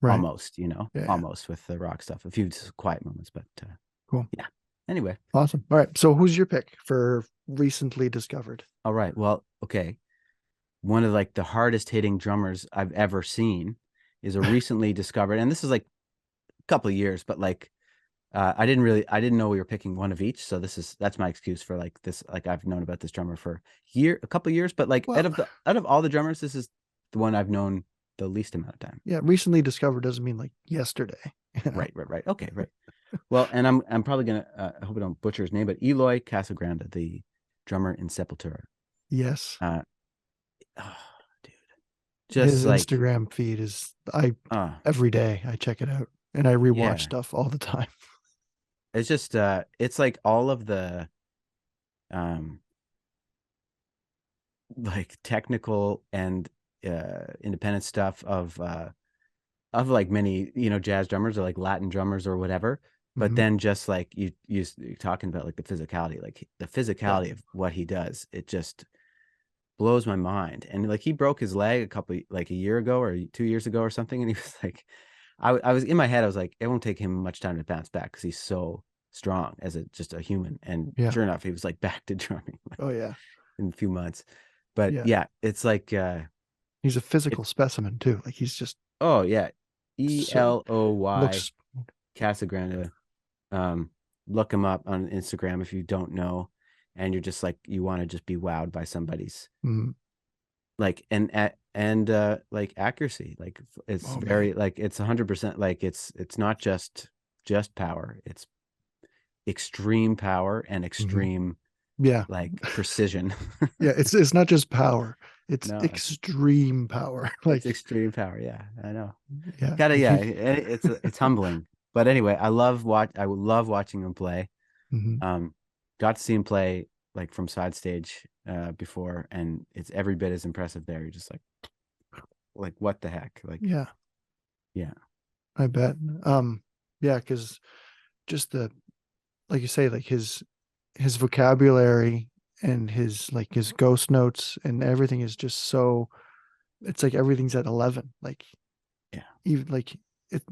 Right. almost, Yeah, yeah. almost with the rock stuff. A few quiet moments, but Cool. yeah. Anyway, Awesome. All right. So who's your pick for recently discovered? all right. Well, okay. One of like the hardest hitting drummers I've ever seen is a recently discovered, and this is like a couple of years, but like I didn't know we were picking one of each. So that's my excuse for like this. Like I've known about this drummer for a couple of years, but like Well, out of all the drummers, this is the one I've known the least amount of time. yeah, recently discovered doesn't mean like yesterday. Right. Okay, right. Well, and I'm probably gonna I hope I don't butcher his name, but Eloy Casagrande, the drummer in Sepultura. Yes. Uh, oh, dude, just His like Instagram feed is uh every day I check it out, and I rewatch yeah, stuff all the time. it's just it's like all of the um like technical and independent stuff of like many jazz drummers or like Latin drummers or whatever. But Mhm. then just like you're talking about like the physicality, like the Yeah. physicality of what he does, it just blows my mind. And like he broke his leg a year ago or 2 years ago or something, and he was like, I was in my head, I was like, it won't take him much time to bounce back because he's so strong as just a human. And Yeah. sure enough, he was like back to drumming Oh yeah. in a few months. But Yeah. yeah, it's like He's a it physical specimen too. Like he's just oh yeah, so Eloy looks. Casagrande. Um, look him up on Instagram if you don't know, and you're just like, you want to just be wowed by somebody's Mhm. like and like accuracy. Like it's Oh man. very like it's 100%. Like it's not just power. It's extreme power and Mhm. extreme Yeah. like precision. Yeah. It's not just power. It's No, extreme power. it's Like extreme power. Yeah, I know. yeah. Kind of, Like yeah. he. It's humbling. But anyway, I would love watching him play. Mhm. Um, got to see him play like from side stage before, and it's every bit as impressive there. You're just like what the heck? Like, Yeah. yeah, I bet. Yeah, because just the like you say, like his vocabulary and his ghost notes and everything is just so, it's like everything's at 11. Like, Yeah. even like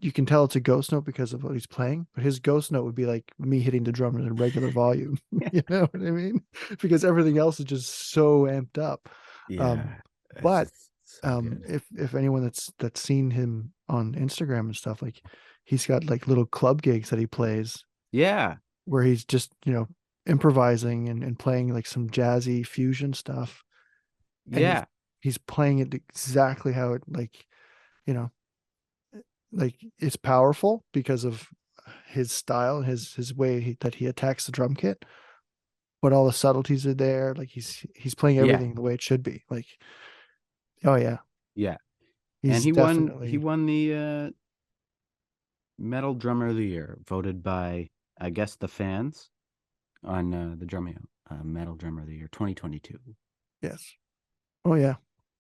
you can tell it's a ghost note because of what he's playing, but his ghost note would be like me hitting the drum at a regular volume. You know what I mean? Because everything else is just so amped up. Yeah. It's But just so good. if anyone that's seen him on Instagram and stuff, like he's got like little club gigs that he plays Yeah. where he's just, improvising and playing like some jazzy fusion stuff. And Yeah. he's playing it exactly how it, like, you know, like it's powerful because of his style, his way that he attacks the drum kit, but all the subtleties are there. Like he's playing Yeah. everything the way it should be. Like, oh yeah, Yeah. And he's he definitely, won the Metal Drummer of the Year, voted by, I guess, the fans on the Drumeo Metal Drummer of the Year 2022. yes. Oh yeah,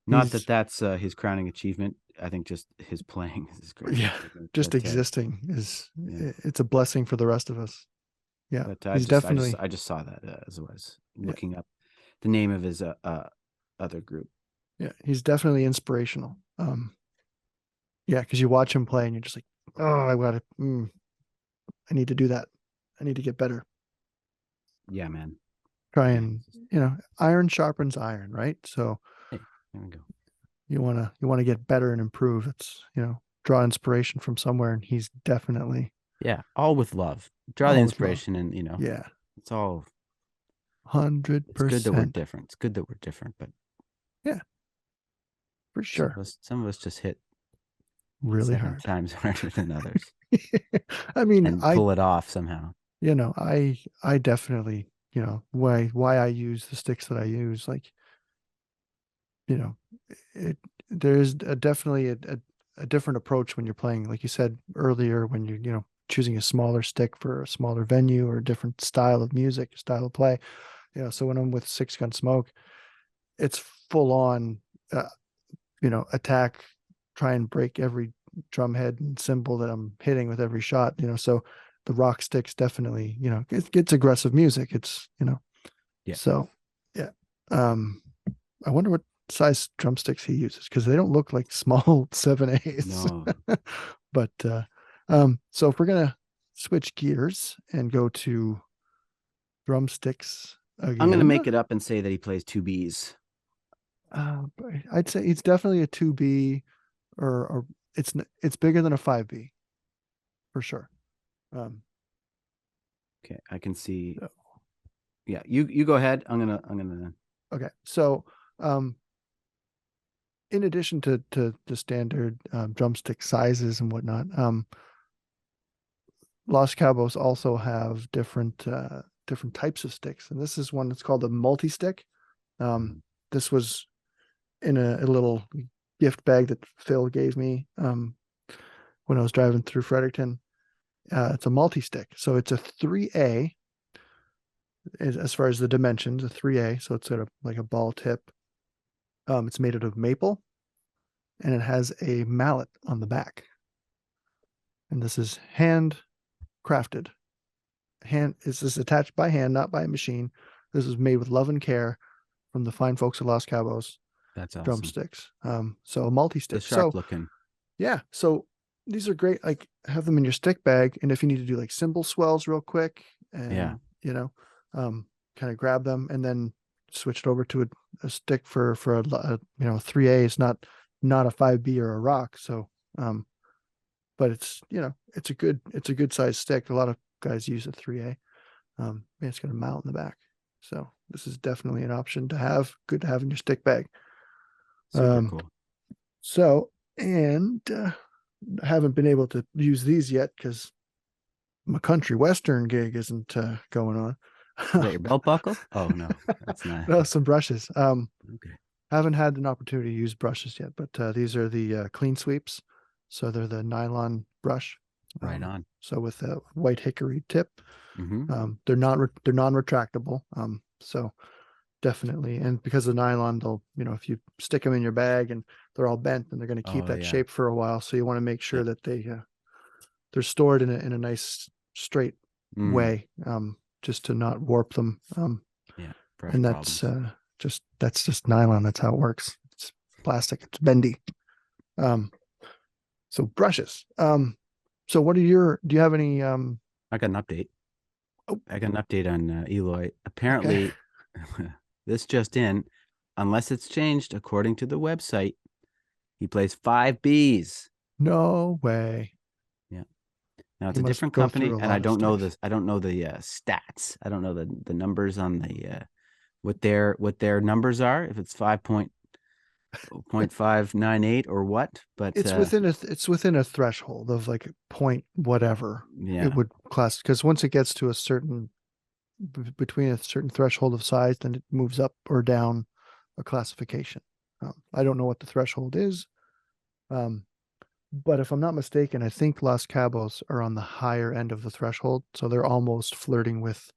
Not that he's, that's his crowning achievement. I think just his playing is his crowning yeah, achievement. just But existing is, yeah, it's a blessing for the rest of us. Yeah, but he's definitely, I just saw that as I was yeah, looking up the name of his other group. yeah, he's definitely inspirational. Yeah, because you watch him play and you're just like, oh, I need to do that. I need to get better. Yeah, man. Try Yeah. and, iron sharpens iron, right? So Hey, there we go. you wanna get better and improve. It's, draw inspiration from somewhere, and he's definitely Yeah, all with love. Draw the all with love. inspiration, and Yeah, it's all. hundred It's good that we're percent. different. It's good that we're different, but Yeah, for sure. some of us just hit Really 7 hard. times harder than others I mean, and pull it off somehow. I definitely, why I use the sticks that I use, like, you know, it there's definitely a different approach when you're playing, like you said earlier, when you're, choosing a smaller stick for a smaller venue or a different style of music, style of play. So when I'm with Six Gun Smoke, it's full on, uh, attack, try and break every drum head and cymbal that I'm hitting with every shot. So the rock sticks definitely, it's aggressive music. It's, Yeah. so yeah. Um, I wonder what size drumsticks he uses because they don't look like small 7/8s. No. But so if we're gonna switch gears and go to drumsticks I'm gonna again, make it up and say that he plays 2Bs. I'd say it's definitely a 2B, or it's bigger than a 5B for sure. Um, Okay, I can see. so- Yeah, you go ahead. I'm gonna. okay, so in addition to the standard drumstick sizes and whatnot, Los Cabos also have different types of sticks, and this is one that's called a multi-stick. Mhm. This was in a little gift bag that Phil gave me when I was driving through Fredericton. It's a multi-stick, so it's a 3A as far as the dimensions, a 3A. So it's got like a ball tip. It's made out of maple, and it has a mallet on the back. And this is hand crafted. This is attached by hand, not by a machine. This is made with love and care from the fine folks at Los Cabos That's awesome. Drumsticks. So a multi-stick. The sharp So looking. yeah, so these are great. Like, have them in your stick bag, and if you need to do like cymbal swells real quick, and Yeah. kind of grab them and then switch it over to a stick for a 3A. It's not a 5B or a rock. So but it's a good size stick. A lot of guys use a 3A. And it's got a mount in the back. So this is definitely an option to have. Good to have in your stick bag. Super cool. So, and haven't been able to use these yet because my country western gig isn't going on. Is that your belt buckle? Oh no, that's not. No, some brushes. Okay. Haven't had an opportunity to use brushes yet, but these are the clean sweeps. So they're the nylon brush. Right on. So with a white hickory tip. Mm-hmm. They're non-retractable. So definitely, and because of nylon, they'll, if you stick them in your bag and they're all bent, then they're going to keep Oh, that yeah. shape for a while. So you want to make sure Yeah. that they're stored in a nice straight way, just to not warp them. Yeah. Brush and problems. that's just nylon. That's how it works. It's plastic. It's bendy. So brushes. So what are do you have any? I got an update. Oh, I got an update on Eloy. okay. Apparently, this just in, unless it's changed according to the website, he plays 5Bs. No way. Yeah. Now it's He a must different go company, through a and I lot of don't know sticks. this. I don't know the stats. I don't know the numbers on the what their numbers are. If it's 5.598 or what, but It's within a threshold of like point whatever yeah, it would class, because once it gets to a certain between a certain threshold of size, then it moves up or down a classification. I don't know what the threshold is, but if I'm not mistaken, I think Los Cabos are on the higher end of the threshold, so they're almost flirting with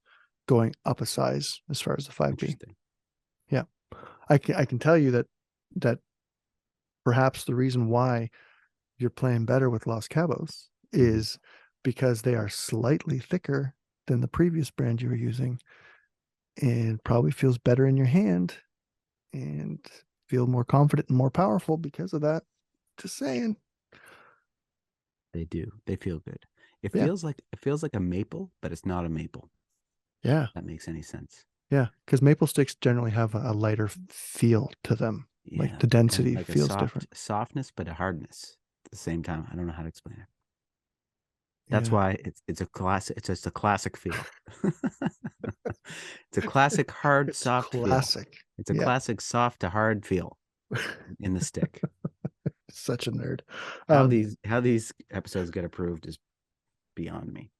going up a size as far as the 5B. interesting. Yeah, I can tell you that perhaps the reason why you're playing better with Los Cabos is because they are slightly thicker than the previous brand you were using, and probably feels better in your hand and feel more confident and more powerful because of that. Just saying. They do. They feel good. Yeah. It feels like a maple, but it's not a maple. Yeah. If that makes any sense. Yeah. Because maple sticks generally have a lighter feel to them. Like Yeah, the and density like a feels different. softness, but a hardness at the same time. I don't know how to explain it. That's Yeah. why it's a classic. It's just a classic feel. It's a classic hard, It's soft feel. classic. It's a Yeah. classic soft to hard feel in the stick. Such a nerd. How these episodes get approved is beyond me.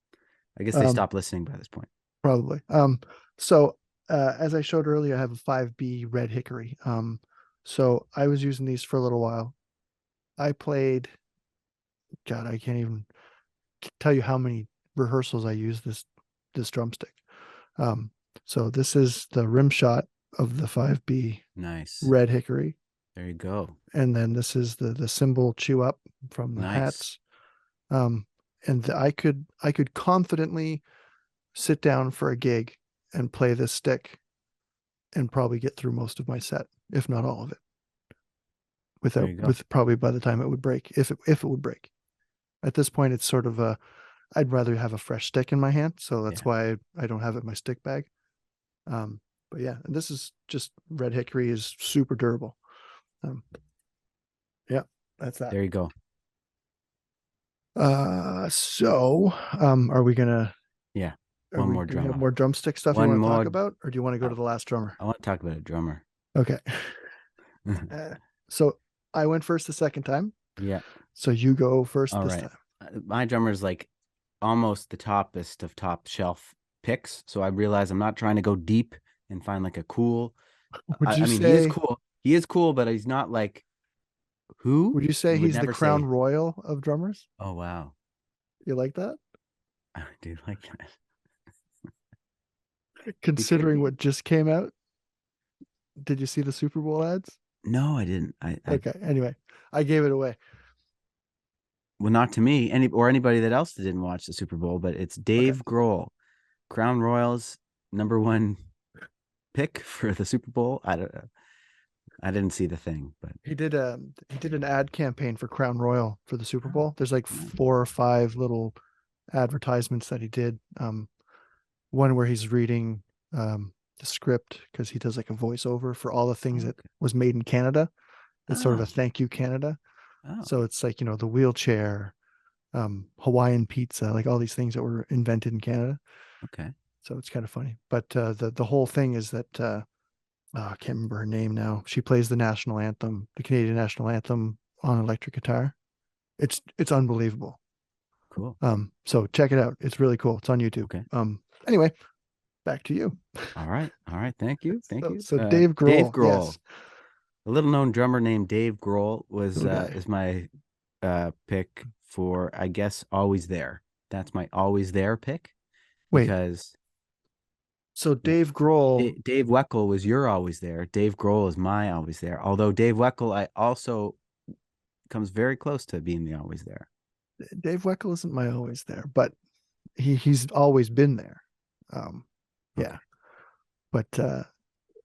I guess they Um, stopped listening by this point. probably. So as I showed earlier, I have a 5B red hickory. So I was using these for a little while. I played, God, I can't even tell you how many rehearsals I used this drumstick. So this is the rim shot of the 5B Nice. red hickory, There you go. and then this is the cymbal chew up from the Nice. hats. And I could confidently sit down for a gig and play this stick and probably get through most of my set, if not all of it, There without you go. with probably by the time it would break, if it would break. At this point, it's sort of I'd rather have a fresh stick in my hand, so that's Yeah. why I don't have it in my stick bag. But yeah, and this is just red hickory is super durable. Yeah, that's that. There you go. So are we gonna Yeah. are One we more do we have drummer. more drumstick stuff you One want to talk more. about, or do you want to go to the last drummer? I want to talk about a drummer. Okay. So I went first the second time, Yeah. so you go first All this right. time. My drummer is like almost the toppest of top shelf picks. So I realize I'm not trying to go deep and find like a cool. Would you I mean, he is say cool. He is cool, but he's not like who would you say you would he's the never crown say. royal of drummers? Oh wow, You like that? I do like that. He could Considering be. what just came out, did you see the Super Bowl ads? No, I didn't. I Okay. Anyway, I gave it away. well, not to me, anybody that else that didn't watch the Super Bowl, but it's Okay. Dave Grohl, Crown Royals #1 pick for the Super Bowl. I don't know. I didn't see the thing, but He did an ad campaign for Crown Royal for the Super oh, Bowl. There's like nice. 4 or 5 little advertisements that he did. One where he's reading the script because he does like a voiceover for all the things that Okay. was made in Canada. It's sort of a Oh, thank you Canada. oh, So it's like, the wheelchair, Hawaiian pizza, like all these things that were invented in Canada. okay. So it's kind of funny. But the whole thing is that I can't remember her name now. She plays the national anthem, the Canadian national anthem on electric guitar. It's unbelievable. Cool. So check it out. It's really cool. It's on YouTube. Okay. Anyway, back to you. All right. All right. Thank you. Thank So, you. so Dave Grohl. Dave Grohl. Yes. A little known drummer named Dave Grohl was Little guy. is my pick for, I guess, Always There. That's my Always There pick Wait. because So Dave Grohl. Dave Weckl was your Always There. Dave Grohl is my Always There. Although Dave Weckl, I also comes very close to being the Always There. Dave Weckl isn't my always there, but he's always been there. Yeah. Okay. But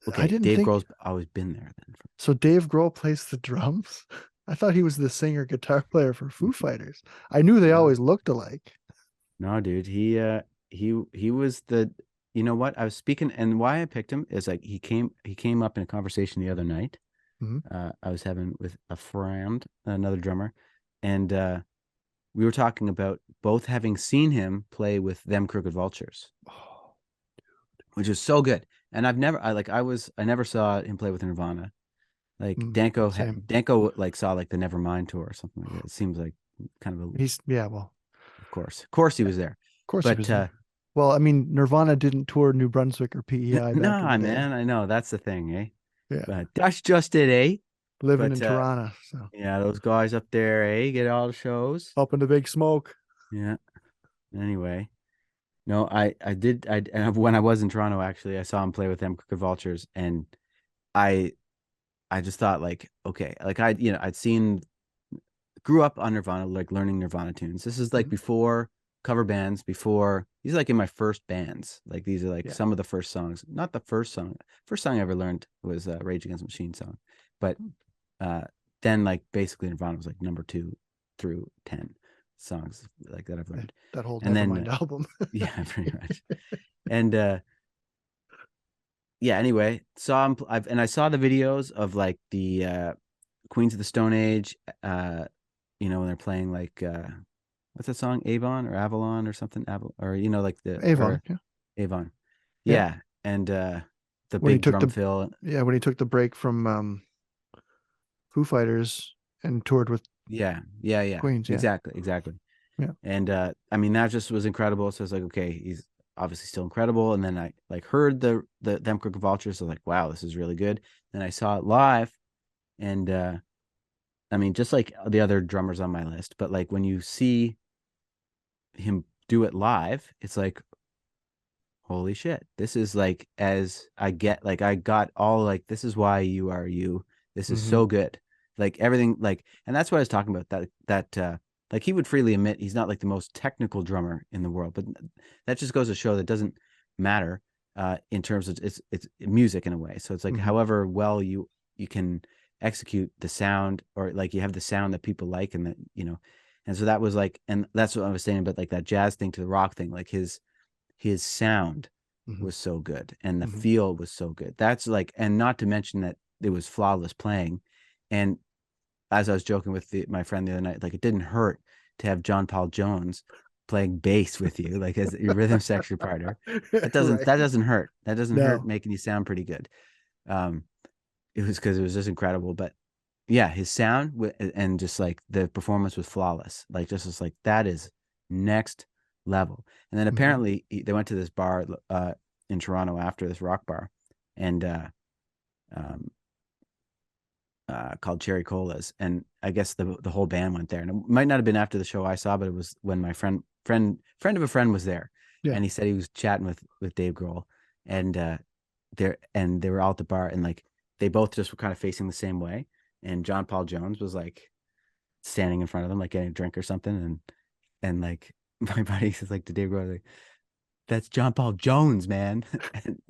Okay, I didn't Dave think Grohl's always been there then. so. Dave Grohl plays the drums. I thought he was the singer guitar player for Foo Fighters. I knew they No, always looked alike. no, dude. He was the. You know what? I was speaking, and why I picked him is like he came up in a conversation the other night. Mhm. I was having with a friend, another drummer, and we were talking about both having seen him play with them Crooked Vultures, Oh, which is so good. And I never saw him play with Nirvana. Like same. Danko like saw like the Nevermind tour or something like that. It seems like kind of a, Yeah. Well, of course he was there, of course he but was there. Well, I mean, Nirvana didn't tour New Brunswick or PEI back in nah, the day. man, I know that's the thing, eh? Yeah, But that's just it, eh? living in But Toronto, so yeah, those guys up there, eh? Get all the shows. up in the big smoke. Yeah. Anyway, no, I did and when I was in Toronto, actually, I saw him play with them Crooked Vultures, and I I just thought like, okay, like I'd seen grew up on Nirvana, like learning Nirvana tunes. This is like Mhm. before cover bands, before these are like in my first bands. Like these are like Yeah. some of the first songs. Not the first song. First song I ever learned was Rage Against the Machine song. But uh then like basically Nirvana was like number 2 through 10 songs like that I've learned. That whole And then Nevermind album. yeah, pretty much. And yeah, anyway, saw him and I saw the videos of like the Queens of the Stone Age, when they're playing like what's that song, Avon or Avalon or something, or like the Avon. or Yeah. Avon, Yeah. yeah, and the When he big took drum the fill, when he took the break from Foo Fighters and toured with yeah, Queens. Yeah. exactly, Yeah. and I mean that just was incredible. So I was like, okay, he's obviously still incredible. And then I like heard the them Crooked Vultures, so like, wow, this is really good. Then I saw it live, and I mean, just like the other drummers on my list, but like when you see him do it live, it's like, holy shit, this is like as I get, like I got all like, this is why you are you. This is Mm-hmm. so good. Like everything, like, and that's what I was talking about. Like he would freely admit he's not like the most technical drummer in the world, but that just goes to show that doesn't matter in terms of it's music in a way. So it's like, Mm-hmm. however well you can execute the sound, or like you have the sound that people like, and that and so that was like, and that's what I was saying about like that jazz thing to the rock thing, like his sound Mm-hmm. was so good and the Mm-hmm. feel was so good. That's like, and not to mention that it was flawless playing. And as I was joking with my friend the other night, like it didn't hurt to have John Paul Jones playing bass with you, like as your rhythm section partner. Right. That doesn't hurt. That doesn't hurt, No. making you sound pretty good. Um, it was because it was just incredible. But yeah, his sound and just like the performance was flawless. Like just was like, that is next level. And then Mm-hmm. apparently they went to this bar in Toronto after, this rock bar, and um, called Cherry Colas, and I guess the whole band went there. And it might not have been after the show I saw, but it was when my friend of a friend was there, Yeah. and he said he was chatting with Dave Grohl, and they were all at the bar, and like they both just were kind of facing the same way, and John Paul Jones was like standing in front of them, like getting a drink or something, and like my buddy says like to Dave Grohl, like, that's John Paul Jones, man.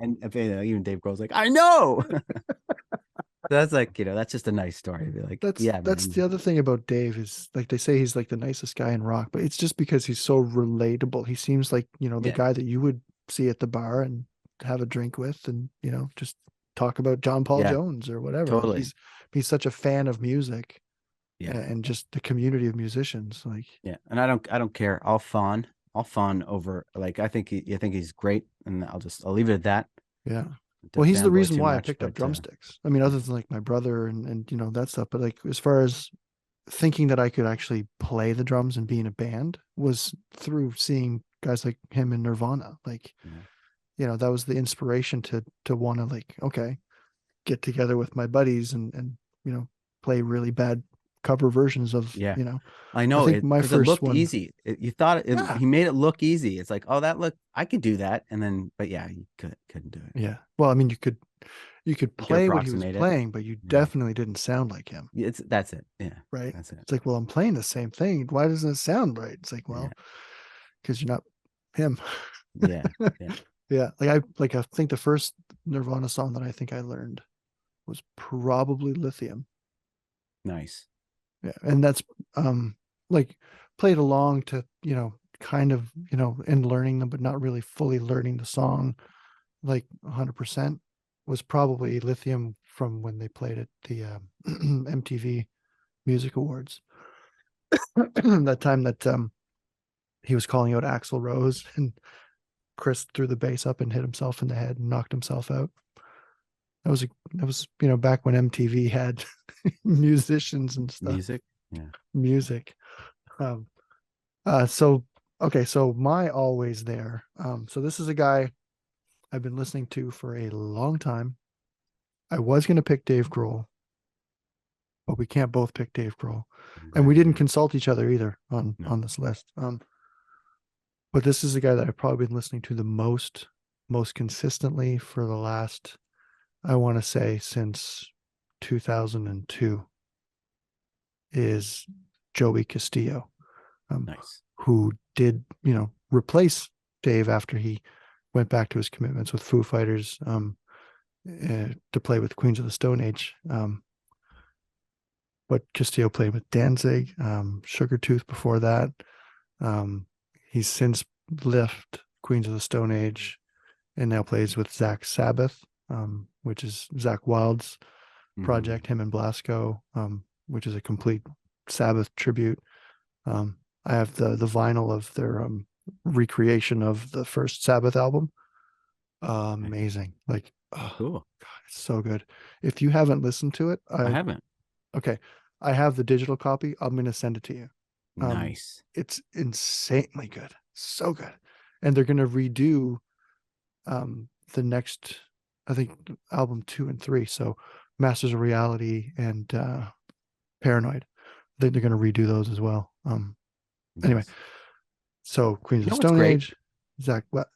And even Dave Grohl's like, I know. That's like, that's just a nice story to be like, yeah, That's man. the other thing about Dave is like they say he's like the nicest guy in rock, but it's just because he's so relatable. He seems like, the Yeah, guy that you would see at the bar and have a drink with and, just talk about John Paul yeah, Jones or whatever. Like totally. he's such a fan of music Yeah, and just the community of musicians. Like, yeah. And I don't care. I'll fawn over, like, I think he's great, and I'll leave it at that. yeah. To Well, he's the fanboy reason too why I much, picked up but drumsticks. I mean, other than like my brother and that stuff, but like as far as thinking that I could actually play the drums and be in a band was through seeing guys like him in Nirvana. Like, yeah, that was the inspiration to want to like, okay, get together with my buddies and play really bad cover versions of, yeah. I I know think it my because it first looked one. easy. You thought Yeah. he made it look easy. It's like, oh, I could do that, and then, but yeah, you couldn't do it. Yeah. Well, I mean, you could You could play what he was approximate it. playing, but you Yeah, definitely didn't sound like him. that's it. Yeah, Right. that's it. It's like, well, I'm playing the same thing. Why doesn't it sound right? It's like, Yeah, well, because you're not him. yeah, yeah. Yeah. Like I think the first Nirvana song that I think I learned was probably Lithium. Nice. Yeah, and that's like played along to, kind of, in learning them, but not really fully learning the song like 100% was probably Lithium from when they played at the MTV Music Awards. That time that he was calling out Axl Rose and Chris threw the bass up and hit himself in the head and knocked himself out. That was back when MTV had musicians and stuff. Music. Yeah. Music. Um, so okay, so my Always There. So this is a guy I've been listening to for a long time. I was going to pick Dave Grohl, but we can't both pick Dave Grohl, and we didn't consult each other either on this list. But this is the guy that I've probably been listening to the most consistently for the last, I want to say, since 2002, is Joey Castillo, Nice. who did, replace Dave after he went back to his commitments with Foo Fighters to play with Queens of the Stone Age. But Castillo played with Danzig, Sugartooth before that. He's since left Queens of the Stone Age and now plays with Zach Sabbath, which is Zach Wild's project, him and Blasco, which is a complete Sabbath tribute. I have the vinyl of their recreation of the first Sabbath album. Amazing. Like, oh, Cool. God, it's so good. If you haven't listened to it, I haven't. okay. I have the digital copy. I'm going to send it to you. Nice. It's insanely good. So good. And they're going to redo the next, I think, album 2 and 3. So Masters of Reality and Paranoid. I think they're going to redo those as well. Anyway, Nice. so Queens of the know what's Stone great? Age, Zach, what?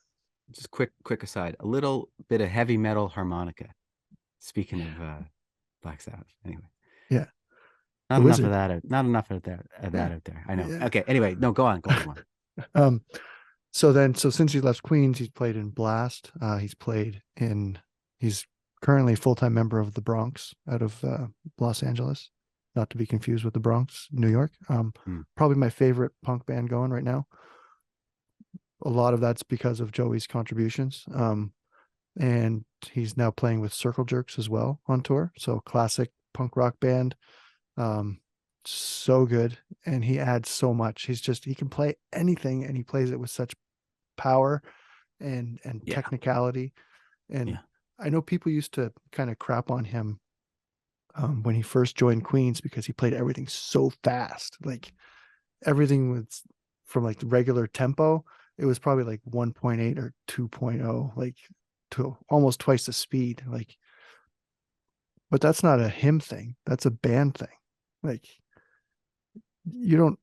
Just quick aside. A little bit of heavy metal harmonica. Speaking of Black Sabbath. Anyway. Yeah. Not The enough Wizard. of that. Not enough of that Yeah. out there. I know. Yeah. Okay. Anyway, no, go on. So since he left Queens, he's played in Blast. He's currently a full-time member of the Bronx out of Los Angeles, not to be confused with the Bronx, New York. Probably my favorite punk band going right now. A lot of that's because of Joey's contributions. And he's now playing with Circle Jerks as well on tour. So classic punk rock band. So good. And he adds so much. He can play anything and he plays it with such power and technicality. And I know people used to kind of crap on him when he first joined Queens because he played everything so fast. Like everything was from like the regular tempo. It was probably like 1.8 or 2.0, like to almost twice the speed. Like, but that's not a him thing. That's a band thing. Like you don't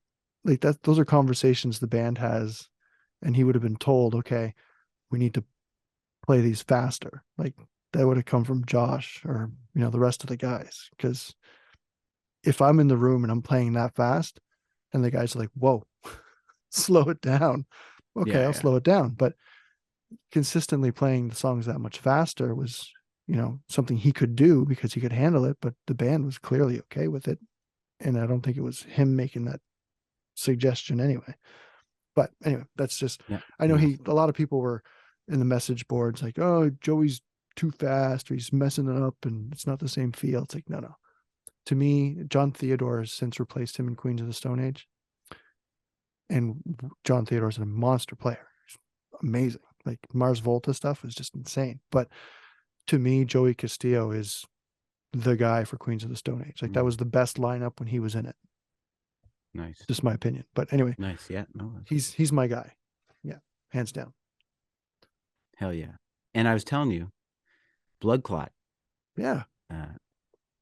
like that. Those are conversations the band has, and he would have been told, okay, we need to play these faster. Like that would have come from Josh or, the rest of the guys. Because if I'm in the room and I'm playing that fast and the guys are like, whoa, slow it down. Okay, I'll slow it down. But consistently playing the songs that much faster was, something he could do because he could handle it, but the band was clearly okay with it. And I don't think it was him making that suggestion anyway. But anyway, that's just, I know a lot of people were in the message boards like, oh, Joey's too fast or he's messing it up and it's not the same feel. It's like, no. To me, John Theodore has since replaced him in Queens of the Stone Age. And John Theodore's a monster player. He's amazing. Like Mars Volta stuff is just insane. But to me, Joey Castillo is the guy for Queens of the Stone Age. Like that was the best lineup when he was in it. Nice. Just my opinion. But anyway. Nice. Yeah. No. He's my guy. Yeah. Hands down. Hell yeah. And I was telling you, Blood Clot. Yeah.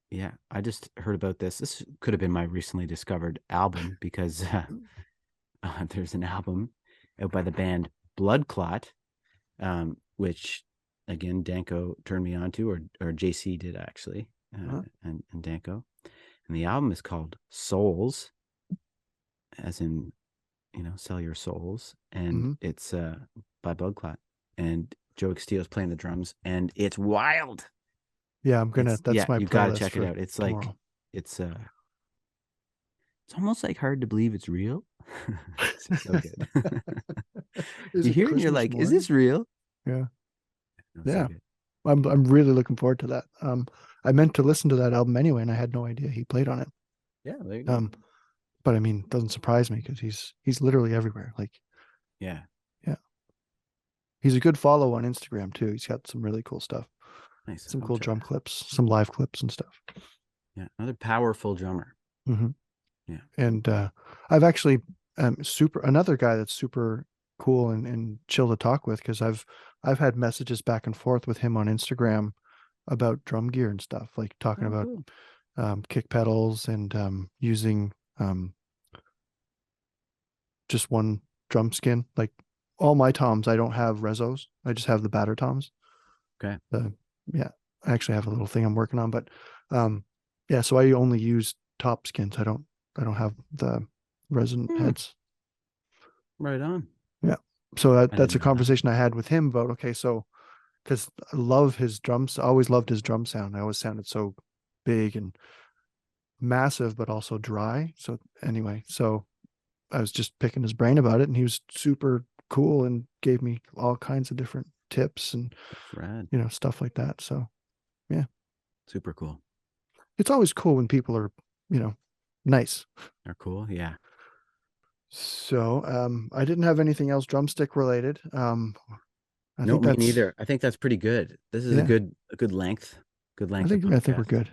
Yeah. I just heard about this. This could have been my recently discovered album because there's an album out by the band Blood Clot, which again Danko turned me on to, or JC did actually, and Danko. And the album is called Souls, as in, sell your souls. And it's by Blood Clot. And Joe Castillo's playing the drums, and it's wild. Yeah, I'm gonna. That's my you gotta playlist check it for out. It's tomorrow. like it's almost like hard to believe it's real. It's so good. Is You it hear it and you're Christmas like, is morning? this real? Yeah, No, it's so yeah. good. I'm really looking forward to that. I meant to listen to that album anyway, and I had no idea he played on it. Yeah, there you go. But I mean, it doesn't surprise me because he's literally everywhere. Like, Yeah. yeah, he's a good follow on Instagram too. He's got some really cool stuff, Nice. some I'll cool check drum that. clips, some live clips and stuff. Yeah, another powerful drummer. Hmm. Yeah. And I've actually another guy that's super cool and chill to talk with because I've had messages back and forth with him on Instagram about drum gear and stuff, like talking Oh, about cool. kick pedals and using just one drum skin. Like all my toms, I don't have rezos. I just have the batter toms. Okay. Yeah, I actually have a little thing I'm working on, but yeah, so I only use top skins. I don't have the resin heads. Right on. Yeah. So I that's didn't a know that. conversation I had with him about, okay, so because I love his drums, I always loved his drum sound. I always sounded so big and massive, but also dry. So anyway, so I was just picking his brain about it, and he was super cool and gave me all kinds of different tips and That's rad. stuff like that. So yeah, Super cool. it's always cool when people are nice. They're cool. Yeah. So I didn't have anything else drumstick related. I No, think me that's neither. I think that's pretty good. This is a yeah. good length. Good I length of think we're podcast. good.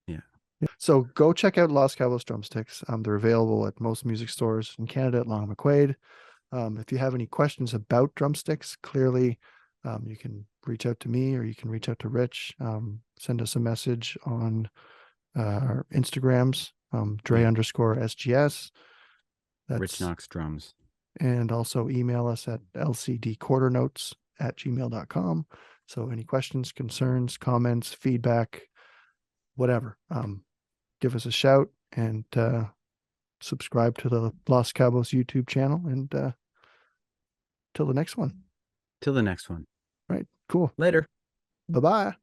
Yeah. Yeah. So go check out Los Cabos Drumsticks. They're available at most music stores in Canada at Long McQuaid. If you have any questions about drumsticks, clearly you can reach out to me or you can reach out to Rich. Send us a message on our Instagrams, Dre_SGS. Rich That's Knox drums. and also email us at lcdquarternotes@gmail.com. So any questions, concerns, comments, feedback, whatever, give us a shout and subscribe to the Los Cabos YouTube channel. And till the next one. Till the next one. All right, cool. Later. Bye-bye.